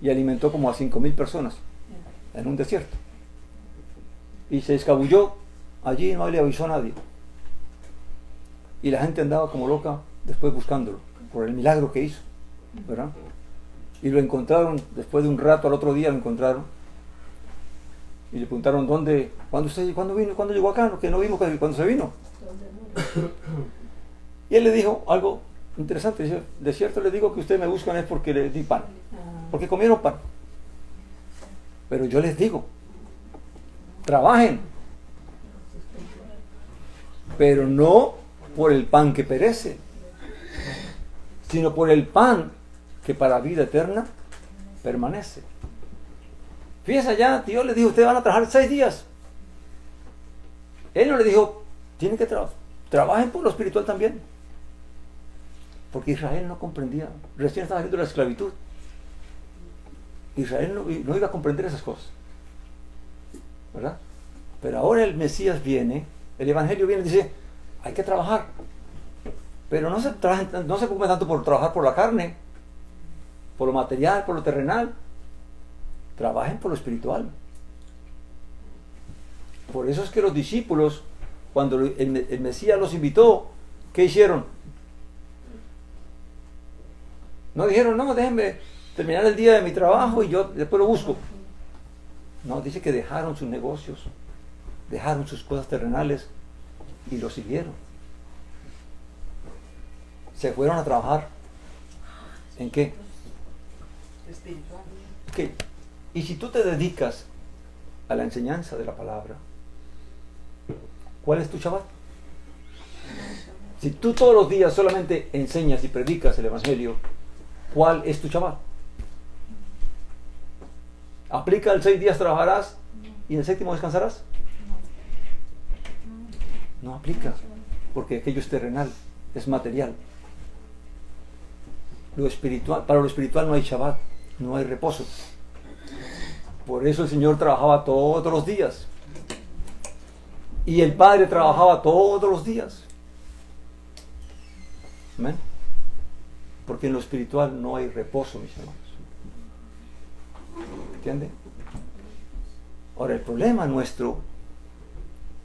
Y alimentó como a 5,000 personas en un desierto. Y se escabulló allí, no le avisó a nadie. Y la gente andaba como loca después buscándolo, por el milagro que hizo, ¿verdad? Y lo encontraron, después de un rato, al otro día lo encontraron. Y le preguntaron, ¿cuándo vino? ¿Cuándo llegó acá? Que no vimos cuando se vino. Y él le dijo algo interesante. Dice, de cierto les digo que ustedes me buscan es porque les di pan. Porque comieron pan. Pero yo les digo, trabajen. Pero no por el pan que perece, sino por el pan que para vida eterna permanece. Fíjense allá, Dios les dijo, ustedes van a trabajar 6 días. Él no le dijo, tienen que trabajen por lo espiritual también. Porque Israel no comprendía, recién estaba haciendo la esclavitud. Israel no iba a comprender esas cosas, ¿verdad? Pero ahora el Mesías viene, el Evangelio viene y dice, hay que trabajar. Pero no se preocupen tanto por trabajar por la carne, por lo material, por lo terrenal. Trabajen por lo espiritual. Por eso es que los discípulos, cuando el Mesías los invitó, ¿qué hicieron? No dijeron, no, déjenme terminar el día de mi trabajo y yo después lo busco. No, dice que dejaron sus negocios, dejaron sus cosas terrenales y lo siguieron. Se fueron a trabajar. ¿En qué? Espiritual. ¿Qué? Y si tú te dedicas a la enseñanza de la palabra, ¿cuál es tu Shabbat? Si tú todos los días solamente enseñas y predicas el Evangelio, ¿cuál es tu Shabbat? ¿Aplica el 6 días trabajarás y el 7º descansarás? No aplica, porque aquello es terrenal, es material. Lo espiritual, para lo espiritual no hay Shabbat, no hay reposo. Por eso el Señor trabajaba todos los días. Y el Padre trabajaba todos los días. ¿Amén? Porque en lo espiritual no hay reposo, mis hermanos. ¿Entienden? Ahora, el problema nuestro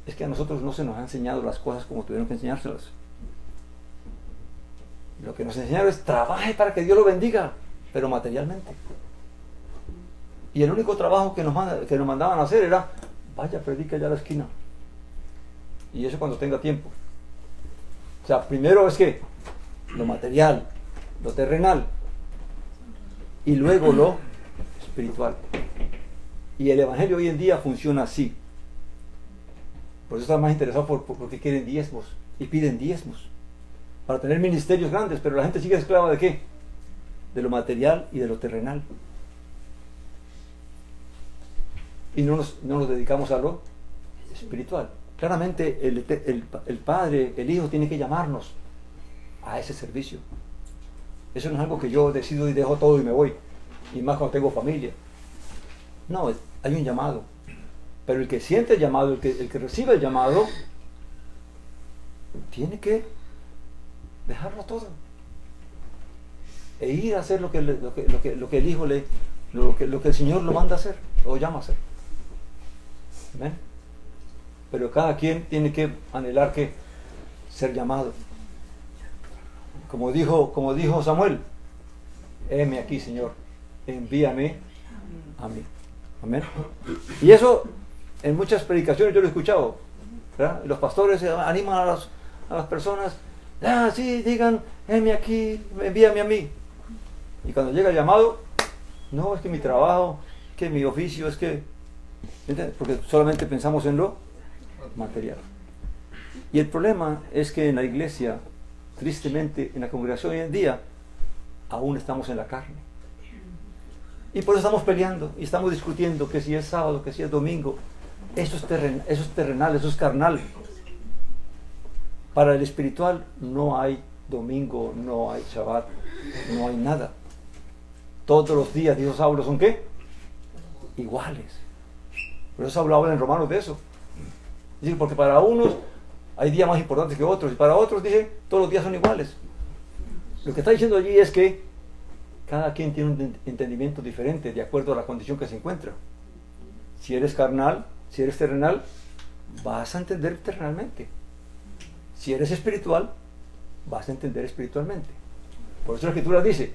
es que a nosotros no se nos ha enseñado las cosas como tuvieron que enseñárselas. Lo que nos enseñaron es trabaje para que Dios lo bendiga, pero materialmente. Y el único trabajo que nos mandaban a hacer era, vaya, predica allá a la esquina. Y eso cuando tenga tiempo. O sea, primero es que lo material, lo terrenal, y luego lo espiritual. Y el Evangelio hoy en día funciona así. Por eso están más interesados porque quieren diezmos y piden diezmos para tener ministerios grandes, pero la gente sigue esclava ¿de qué? De lo material y de lo terrenal. Y no nos dedicamos a lo espiritual. Claramente el Padre, el Hijo tiene que llamarnos a ese servicio. Eso no es algo que yo decido y dejo todo y me voy, y más cuando tengo familia. No, hay un llamado, pero el que siente el llamado, el que recibe el llamado, tiene que dejarlo todo e ir a hacer lo que el Hijo lo que el Señor lo manda a hacer, lo llama a hacer. ¿Ven? Pero cada quien tiene que anhelar que ser llamado. Como dijo Samuel, heme aquí, Señor, envíame a mí. Amén. Y eso en muchas predicaciones yo lo he escuchado, ¿verdad? Los pastores animan a las personas, sí, digan, heme aquí, envíame a mí. Y cuando llega el llamado, no, es que mi trabajo, que mi oficio, es que, ¿entiendes? Porque solamente pensamos en lo material. Y el problema es que en la iglesia, tristemente, en la congregación hoy en día, aún estamos en la carne. Y por eso estamos peleando y estamos discutiendo que si es sábado, que si es domingo. Eso es terrenal, eso es carnal. Para el espiritual no hay domingo, no hay Shabbat, no hay nada. Todos los días, dijo Saulo, ¿son qué? Iguales. Por eso Saulo habla en Romanos de eso. Dice, porque para unos hay días más importantes que otros, y para otros, dice, todos los días son iguales. Lo que está diciendo allí es que cada quien tiene un entendimiento diferente de acuerdo a la condición que se encuentra. Si eres carnal, si eres terrenal, vas a entender terrenalmente. Si eres espiritual, vas a entender espiritualmente. Por eso la Escritura dice,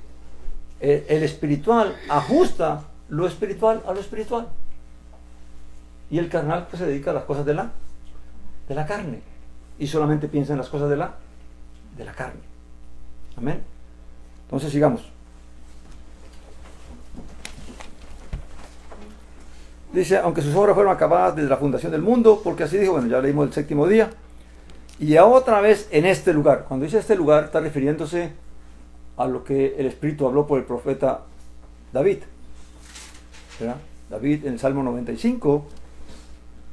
el espiritual ajusta lo espiritual a lo espiritual. Y el carnal pues se dedica a las cosas de la carne. Y solamente piensa en las cosas de la carne. Amén. Entonces sigamos. Dice, aunque sus obras fueron acabadas desde la fundación del mundo, porque así dijo, bueno, ya leímos el séptimo día. Y otra vez en este lugar. Cuando dice este lugar, está refiriéndose a lo que el Espíritu habló por el profeta David. ¿Verdad? David en el Salmo 95,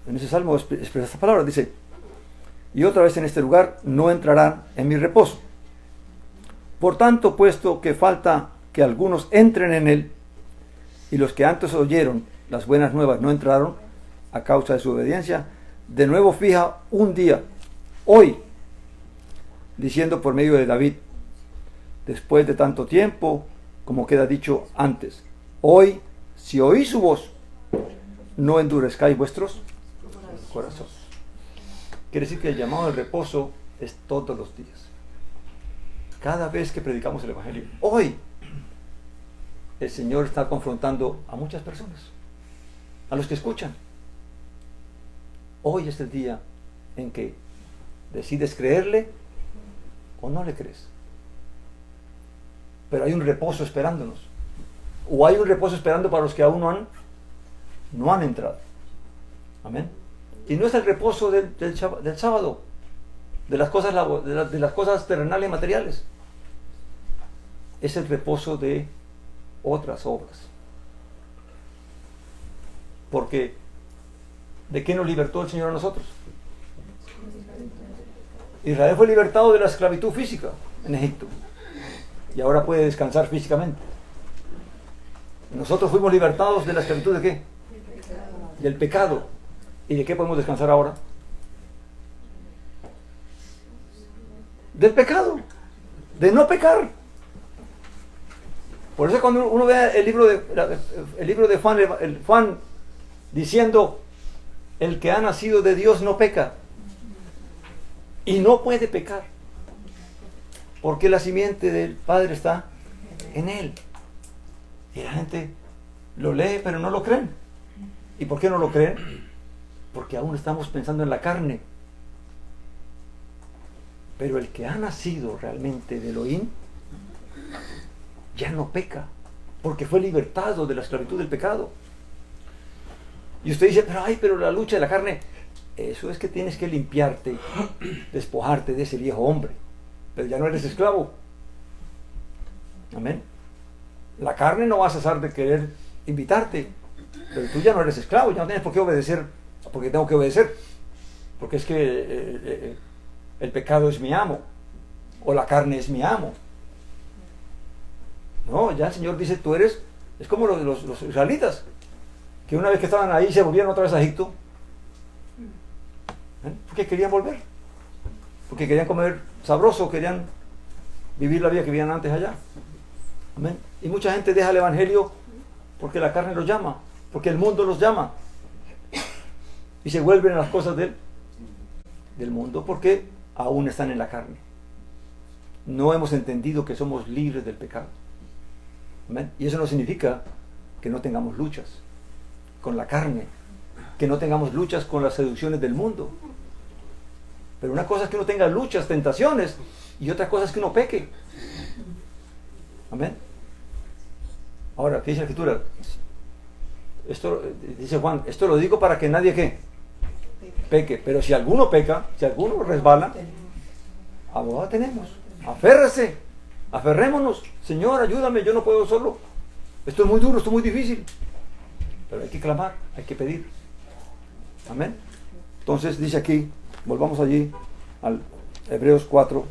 en ese Salmo expresa estas palabras, dice, y otra vez en este lugar no entrarán en mi reposo. Por tanto, puesto que falta que algunos entren en él, y los que antes oyeron las buenas nuevas no entraron a causa de su obediencia, de nuevo fija un día, hoy, diciendo por medio de David, después de tanto tiempo, como queda dicho antes, hoy, si oís su voz, no endurezcáis vuestros corazones. Quiere decir que el llamado del reposo es todos los días. Cada vez que predicamos el Evangelio, hoy, el Señor está confrontando a muchas personas, a los que escuchan. Hoy es el día en que decides creerle o no le crees. Pero hay un reposo esperándonos. O hay un reposo esperando para los que aún no han entrado. Amén. Y no es el reposo del sábado, de las cosas terrenales y materiales. Es el reposo de otras obras. Porque ¿de qué nos libertó el Señor a nosotros? Israel fue libertado de la esclavitud física en Egipto y ahora puede descansar físicamente. Nosotros fuimos libertados de la esclavitud ¿de qué? Del pecado. ¿Y de qué podemos descansar ahora? Del pecado, de no pecar. Por eso cuando uno ve el libro de Juan, Juan diciendo, el que ha nacido de Dios no peca. Y no puede pecar. Porque la simiente del Padre está en él. Y la gente lo lee, pero no lo creen. ¿Y por qué no lo creen? Porque aún estamos pensando en la carne. Pero el que ha nacido realmente de Elohim ya no peca, porque fue libertado de la esclavitud del pecado. Y usted dice, pero la lucha de la carne, eso es que tienes que limpiarte, despojarte de ese viejo hombre, pero ya no eres esclavo. Amén. La carne no va a cesar de querer invitarte, pero tú ya no eres esclavo, ya no tienes por qué obedecer, porque tengo que obedecer, porque es que el pecado es mi amo, o la carne es mi amo. No, ya el Señor dice, tú eres, es como los israelitas, que una vez que estaban ahí se volvieron otra vez a Egipto. Porque querían volver, porque querían comer sabroso, querían vivir la vida que vivían antes allá. Amén. Y mucha gente deja el Evangelio porque la carne los llama, porque el mundo los llama, y se vuelven a las cosas del mundo porque aún están en la carne. No hemos entendido que somos libres del pecado. Amén. Y eso no significa que no tengamos luchas con la carne, que no tengamos luchas con las seducciones del mundo. Pero una cosa es que uno tenga luchas, tentaciones, y otra cosa es que uno peque. Amén. Ahora, ¿qué dice la Escritura? Esto dice Juan, esto lo digo para que nadie ¿qué? Peque. Pero si alguno peca, si alguno resbala, abogado tenemos. Aférrese Aferrémonos. Señor, ayúdame, yo no puedo solo. Esto es muy duro, esto es muy difícil. Pero hay que clamar, hay que pedir. Amén. Entonces dice aquí, volvamos allí al Hebreos 4,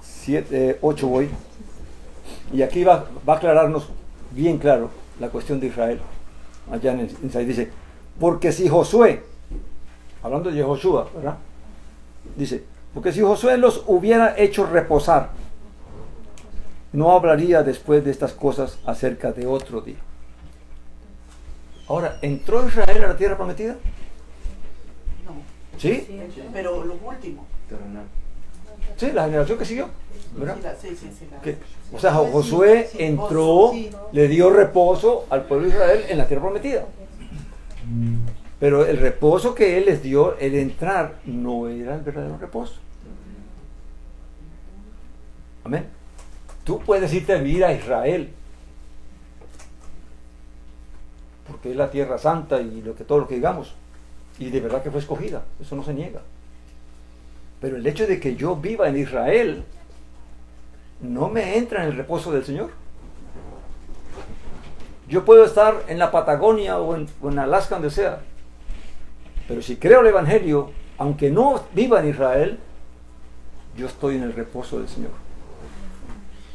7, 8 voy. Y aquí va a aclararnos bien claro la cuestión de Israel. Allá en Isaías dice, porque si Josué, hablando de Joshua, ¿verdad? Dice, porque si Josué los hubiera hecho reposar, no hablaría después de estas cosas acerca de otro día. Ahora, ¿entró Israel a la tierra prometida? No. ¿Sí? Pero lo último. Sí, la generación que siguió, ¿verdad? Sí, la- Que, o sea, Josué entró, le dio reposo al pueblo de Israel en la tierra prometida. Pero el reposo que él les dio, el entrar, no era el verdadero reposo. Amén. Tú puedes irte a vivir a Israel, porque es la tierra santa y todo lo que digamos, y de verdad que fue escogida, eso no se niega. Pero el hecho de que yo viva en Israel no me entra en el reposo del Señor. Yo puedo estar en la Patagonia o en Alaska, donde sea, pero si creo el Evangelio, aunque no viva en Israel, yo estoy en el reposo del Señor.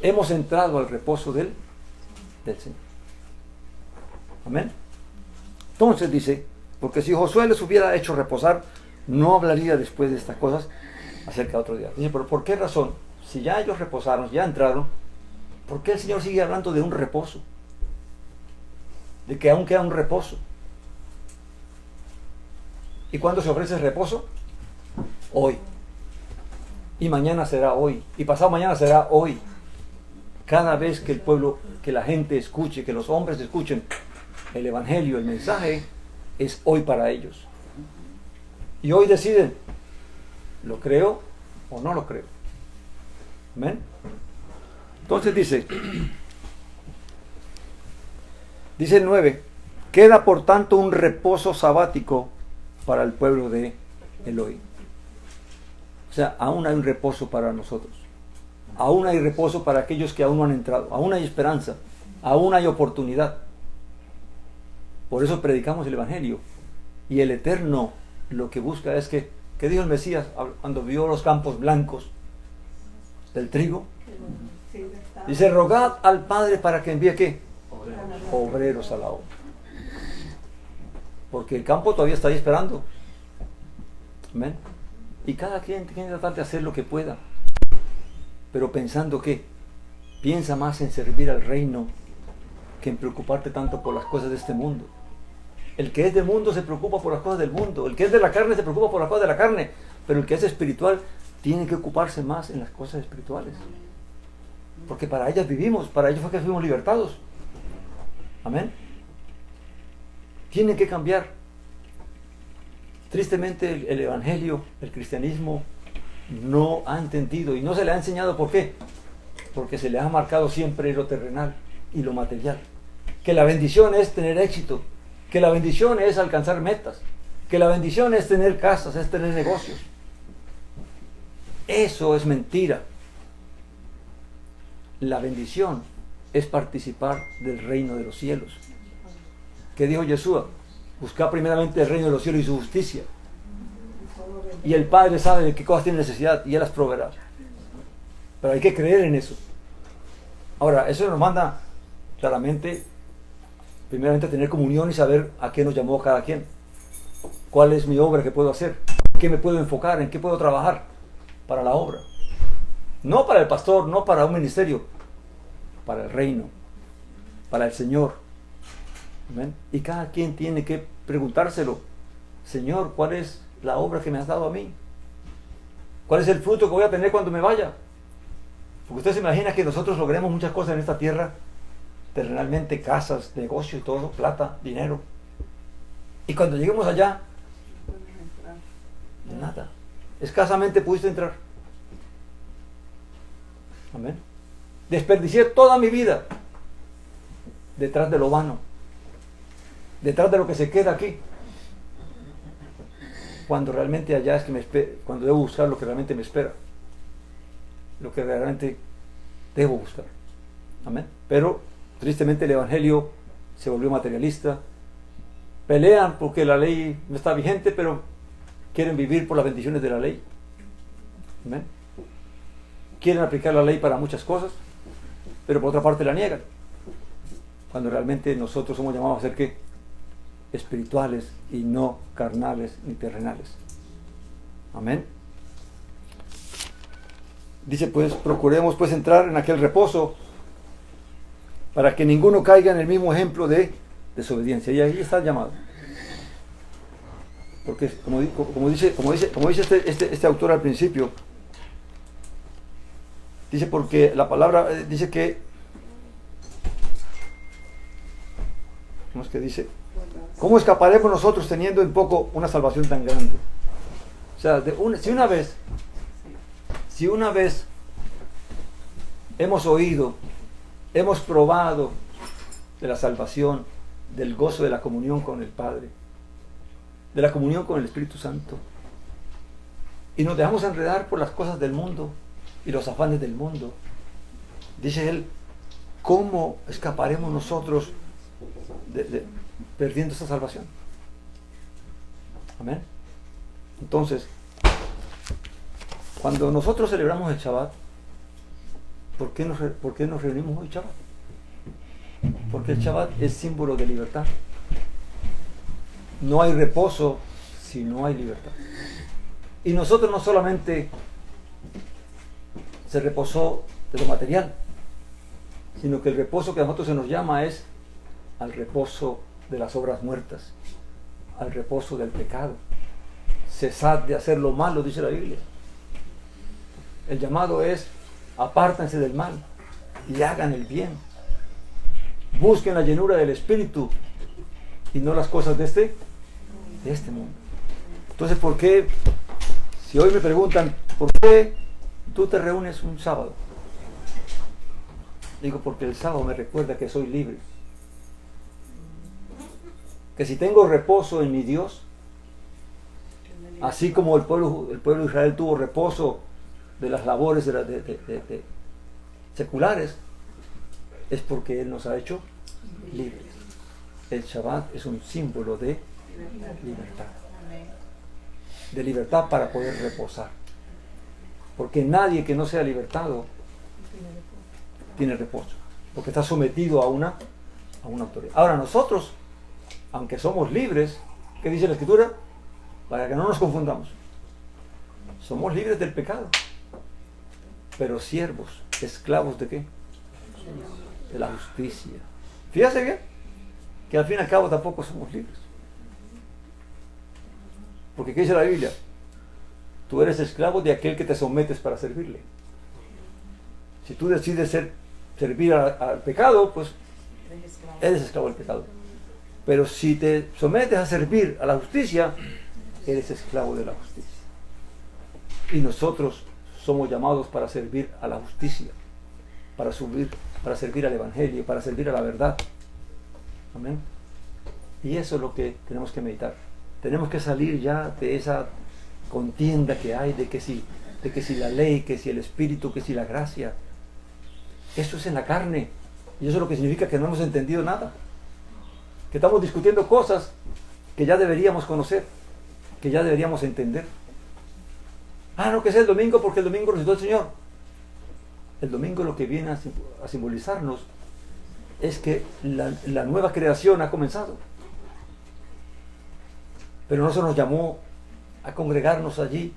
Hemos entrado al reposo del Señor. Amén. Entonces dice, porque si Josué les hubiera hecho reposar, no hablaría después de estas cosas acerca de otro día. Dice, pero ¿por qué razón? Si ya ellos reposaron, ya entraron, ¿por qué el Señor sigue hablando de un reposo? De que aún queda un reposo. ¿Y cuándo se ofrece el reposo? Hoy. Y mañana será hoy. Y pasado mañana será hoy. Cada vez que el pueblo, que la gente escuche, que los hombres escuchen el Evangelio, el mensaje, es hoy para ellos. Y hoy deciden, ¿lo creo o no lo creo? Amén. Entonces dice el 9, queda por tanto un reposo sabático para el pueblo de Elohim. O sea, aún hay un reposo para nosotros. Aún hay reposo para aquellos que aún no han entrado. Aún hay esperanza. Aún hay oportunidad. Por eso predicamos el Evangelio. Y el Eterno lo que busca es que, ¿qué dijo el Mesías cuando vio los campos blancos del trigo? Dice, rogad al Padre para que envíe ¿qué? Obreros a la obra. Porque el campo todavía está ahí esperando. Amén. Y cada quien tiene que tratar de hacer lo que pueda. Pero pensando que piensa más en servir al reino que en preocuparte tanto por las cosas de este mundo. El que es del mundo se preocupa por las cosas del mundo. El que es de la carne se preocupa por las cosas de la carne. Pero el que es espiritual tiene que ocuparse más en las cosas espirituales. Porque para ellas vivimos, para ellos fue que fuimos libertados. Amén. Tienen que cambiar. Tristemente el evangelio, el cristianismo, no ha entendido y no se le ha enseñado. ¿Por qué? Porque se le ha marcado siempre lo terrenal y lo material. Que la bendición es tener éxito, que la bendición es alcanzar metas, que la bendición es tener casas, es tener negocios. Eso es mentira. La bendición es participar del reino de los cielos. ¿Qué dijo Yeshua? Busca primeramente el reino de los cielos y su justicia. Y el Padre sabe de qué cosas tiene necesidad y Él las proveerá. Pero hay que creer en eso. Ahora, eso nos manda claramente, primeramente, a tener comunión y saber a qué nos llamó cada quien. ¿Cuál es mi obra que puedo hacer? ¿Qué me puedo enfocar? ¿En qué puedo trabajar para la obra? No para el pastor, no para un ministerio, para el reino, para el Señor. ¿Amén? Y cada quien tiene que preguntárselo. Señor, ¿cuál es la obra que me has dado a mí? ¿Cuál es el fruto que voy a tener cuando me vaya? Porque usted se imagina que nosotros logremos muchas cosas en esta tierra, terrenalmente, casas, negocios, todo, plata, dinero. Y cuando lleguemos allá, nada. Escasamente pudiste entrar. Amén. Desperdicié toda mi vida detrás de lo vano, detrás de lo que se queda aquí, cuando realmente allá es que cuando debo buscar lo que realmente me espera. lo que realmente debo buscar. Amén. Pero tristemente el evangelio se volvió materialista. Pelean porque la ley no está vigente, pero quieren vivir por las bendiciones de la ley. Amén. Quieren aplicar la ley para muchas cosas, pero por otra parte la niegan. Cuando realmente nosotros somos llamados a ser ¿qué? Espirituales y no carnales ni terrenales. Amén. Dice pues, procuremos pues entrar en aquel reposo para que ninguno caiga en el mismo ejemplo de desobediencia. Y ahí está el llamado. Porque como dice este autor al principio, dice porque la palabra dice que, ¿cómo es que dice? ¿Cómo escaparemos nosotros teniendo en poco una salvación tan grande? O sea, si una vez hemos oído, hemos probado de la salvación, del gozo de la comunión con el Padre, de la comunión con el Espíritu Santo, y nos dejamos enredar por las cosas del mundo y los afanes del mundo, dice él, ¿cómo escaparemos nosotros perdiendo esta salvación? Amén. Entonces, cuando nosotros celebramos el Shabbat, ¿por qué nos reunimos hoy Shabbat? Porque el Shabbat es símbolo de libertad. No hay reposo si no hay libertad. Y nosotros no solamente se reposó de lo material, sino que el reposo que a nosotros se nos llama es al reposo de las obras muertas, al reposo del pecado. Cesad de hacer lo malo, dice la Biblia. El llamado es: apártense del mal y hagan el bien. Busquen la llenura del Espíritu y no las cosas de este mundo. Entonces, ¿por qué? Si hoy me preguntan, ¿por qué tú te reúnes un sábado? Digo, porque el sábado me recuerda que soy libre. Que si tengo reposo en mi Dios, así como el pueblo de Israel tuvo reposo de las labores seculares, es porque Él nos ha hecho libres. El Shabbat es un símbolo de libertad. De libertad para poder reposar. Porque nadie que no sea libertado tiene reposo. Porque está sometido a una autoridad. Ahora nosotros, aunque somos libres, ¿qué dice la Escritura? Para que no nos confundamos. Somos libres del pecado. Pero siervos, esclavos ¿de qué? De la justicia. Fíjate bien, que al fin y al cabo tampoco somos libres. Porque ¿qué dice la Biblia? Tú eres esclavo de aquel que te sometes para servirle. Si tú decides servir al pecado, pues eres esclavo del pecado. Pero si te sometes a servir a la justicia, eres esclavo de la justicia. Y nosotros somos llamados para servir a la justicia, para servir al Evangelio, para servir a la verdad. Amén. Y eso es lo que tenemos que meditar. Tenemos que salir ya de esa contienda que hay de que si la ley, que si el Espíritu, que si la gracia. Eso es en la carne. Y eso es lo que significa que no hemos entendido nada. Que estamos discutiendo cosas que ya deberíamos conocer, que ya deberíamos entender. No, que es el domingo porque el domingo resucitó el Señor. El domingo lo que viene a simbolizarnos es que la nueva creación ha comenzado. Pero no se nos llamó a congregarnos allí.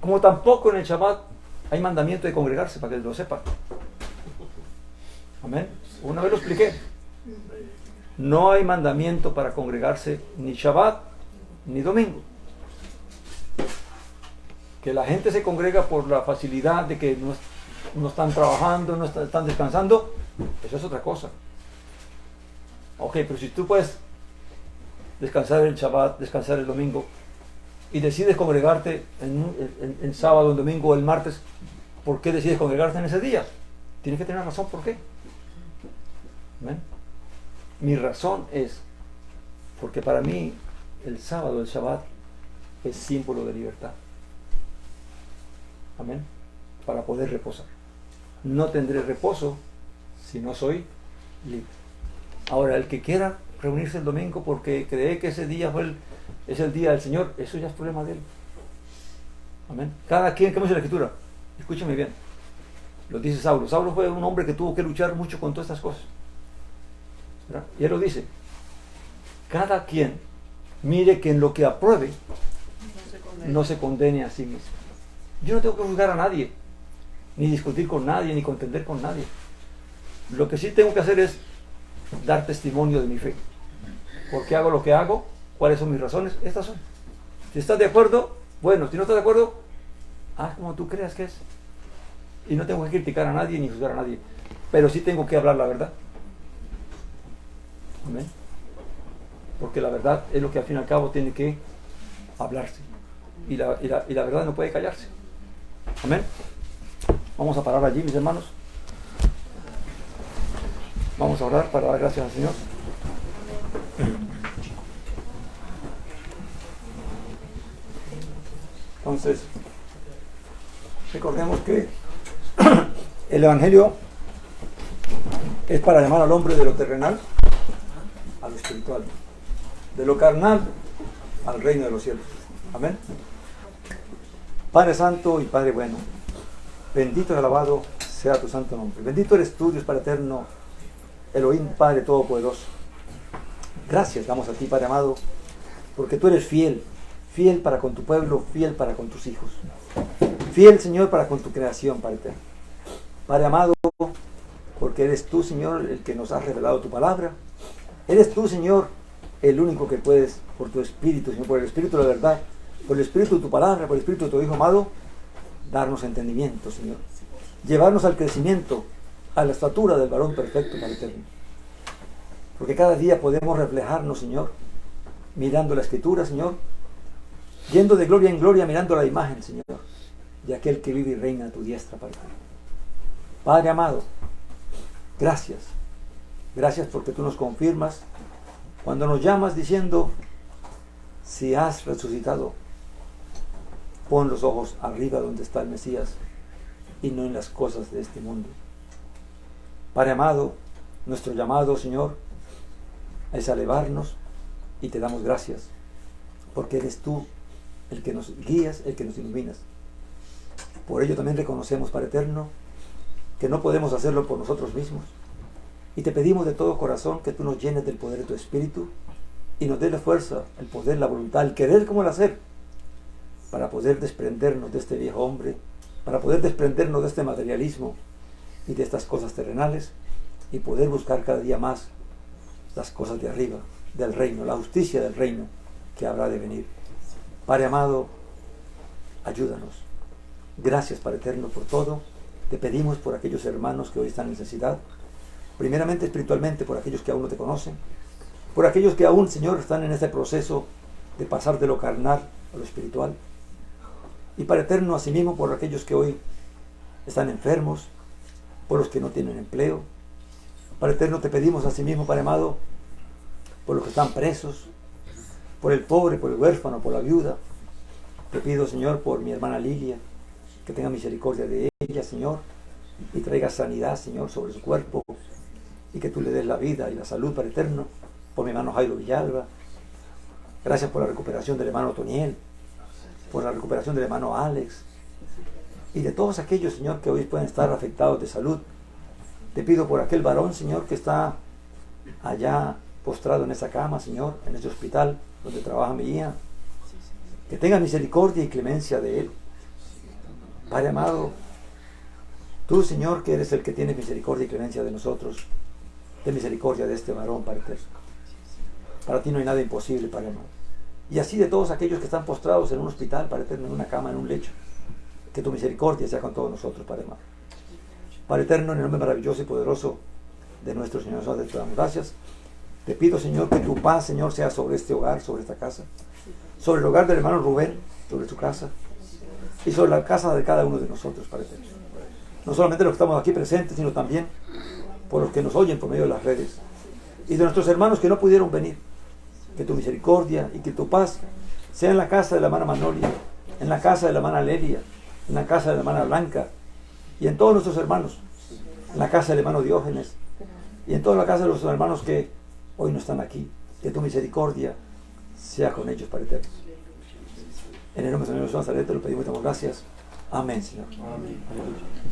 Como tampoco en el Shabbat hay mandamiento de congregarse, para que lo sepan. Amén. Una vez lo expliqué. No hay mandamiento para congregarse ni Shabbat ni domingo. Que la gente se congrega por la facilidad de que no están trabajando, no están descansando, eso es otra cosa. Ok, pero si tú puedes descansar el Shabbat, descansar el domingo, y decides congregarte en sábado, en domingo o el martes, ¿por qué decides congregarte en ese día? Tienes que tener razón, ¿por qué? ¿Ven? Mi razón es porque para mí el sábado, el Shabbat, es símbolo de libertad. Amén. para poder reposar. No tendré reposo si no soy libre. Ahora, el que quiera reunirse el domingo porque cree que ese día es el día del Señor, eso ya es problema de él. Amén. Cada quien, ¿qué me dice la Escritura? Escúcheme bien. Lo dice Saulo. Saulo fue un hombre que tuvo que luchar mucho con todas estas cosas, ¿verdad? Y él lo dice. Cada quien mire que en lo que apruebe no se condene a sí mismo. Yo no tengo que juzgar a nadie, ni discutir con nadie, ni contender con nadie. Lo que sí tengo que hacer es dar testimonio de mi fe. ¿Por qué hago lo que hago? ¿Cuáles son mis razones? Estas son. Si estás de acuerdo, bueno. Si no estás de acuerdo, haz como tú creas que es. Y no tengo que criticar a nadie ni juzgar a nadie. Pero sí tengo que hablar la verdad. Amén. Porque la verdad es lo que al fin y al cabo tiene que hablarse. Y la verdad no puede callarse. Amén. Vamos a parar allí, mis hermanos. Vamos a orar para dar gracias al Señor. Entonces, recordemos que el Evangelio es para llamar al hombre de lo terrenal a lo espiritual, de lo carnal al reino de los cielos. Amén. Padre Santo y Padre bueno, bendito y alabado sea tu santo nombre. Bendito eres tú, Dios Padre eterno, Elohim, Padre todopoderoso. Gracias damos a ti, Padre amado, porque tú eres fiel, fiel para con tu pueblo, fiel para con tus hijos, fiel, Señor, para con tu creación, Padre eterno. Padre amado, porque eres tú, Señor, el que nos has revelado tu palabra. Eres tú, Señor, el único que puedes, por tu Espíritu, Señor, por el Espíritu de la verdad, por el Espíritu de tu palabra, por el Espíritu de tu Hijo amado, darnos entendimiento, Señor. Llevarnos al crecimiento, a la estatura del varón perfecto, Padre eterno. Porque cada día podemos reflejarnos, Señor, mirando la Escritura, Señor, yendo de gloria en gloria, mirando la imagen, Señor, de aquel que vive y reina a tu diestra, Padre eterno. Padre amado, gracias. Gracias porque tú nos confirmas cuando nos llamas diciendo, si has resucitado, pon los ojos arriba donde está el Mesías y no en las cosas de este mundo. Padre amado, nuestro llamado, Señor, es elevarnos y te damos gracias porque eres tú el que nos guías, el que nos iluminas. Por ello también reconocemos, Padre eterno, que no podemos hacerlo por nosotros mismos. Y te pedimos de todo corazón que tú nos llenes del poder de tu Espíritu y nos des la fuerza, el poder, la voluntad, el querer como el hacer, para poder desprendernos de este viejo hombre, para poder desprendernos de este materialismo y de estas cosas terrenales y poder buscar cada día más las cosas de arriba, del reino, la justicia del reino que habrá de venir. Padre amado, ayúdanos. Gracias, Padre eterno, por todo. Te pedimos por aquellos hermanos que hoy están en necesidad, primeramente espiritualmente por aquellos que aún no te conocen, por aquellos que aún, Señor, están en este proceso de pasar de lo carnal a lo espiritual, y Padre eterno, asimismo por aquellos que hoy están enfermos, por los que no tienen empleo. Padre eterno, te pedimos asimismo, Padre amado, por los que están presos, por el pobre, por el huérfano, por la viuda. Te pido, Señor, por mi hermana Lilia, que tenga misericordia de ella, Señor, y traiga sanidad, Señor, sobre su cuerpo, y que tú le des la vida y la salud, Padre eterno, por mi hermano Jairo Villalba. Gracias por la recuperación del hermano Toniel, por la recuperación del hermano Alex, y de todos aquellos, Señor, que hoy pueden estar afectados de salud. Te pido por aquel varón, Señor, que está allá postrado en esa cama, Señor, en ese hospital donde trabaja mi hija, que tenga misericordia y clemencia de él. Padre amado, tú, Señor, que eres el que tiene misericordia y clemencia de nosotros, ten misericordia de este varón, Padre eterno. Para ti no hay nada imposible, Padre amado. Y así de todos aquellos que están postrados en un hospital, Padre eterno, en una cama, en un lecho, que tu misericordia sea con todos nosotros, Padre amado. Padre eterno, en el nombre maravilloso y poderoso de nuestro Señor, nosotros te damos gracias. Te pido, Señor, que tu paz, Señor, sea sobre este hogar, sobre esta casa, sobre el hogar del hermano Rubén, sobre su casa, y sobre la casa de cada uno de nosotros, Padre eterno. No solamente los que estamos aquí presentes, sino también por los que nos oyen por medio de las redes, y de nuestros hermanos que no pudieron venir. Que tu misericordia y que tu paz sea en la casa de la hermana Manolia, en la casa de la hermana Lelia, en la casa de la hermana Blanca, y en todos nuestros hermanos, en la casa del hermano Diógenes y en toda la casa de los hermanos que hoy no están aquí. Que tu misericordia sea con ellos para eternos. En el nombre del Señor Jesús de Nazaret te lo pedimos y damos gracias. Amén, Señor. Amén. Aleluya.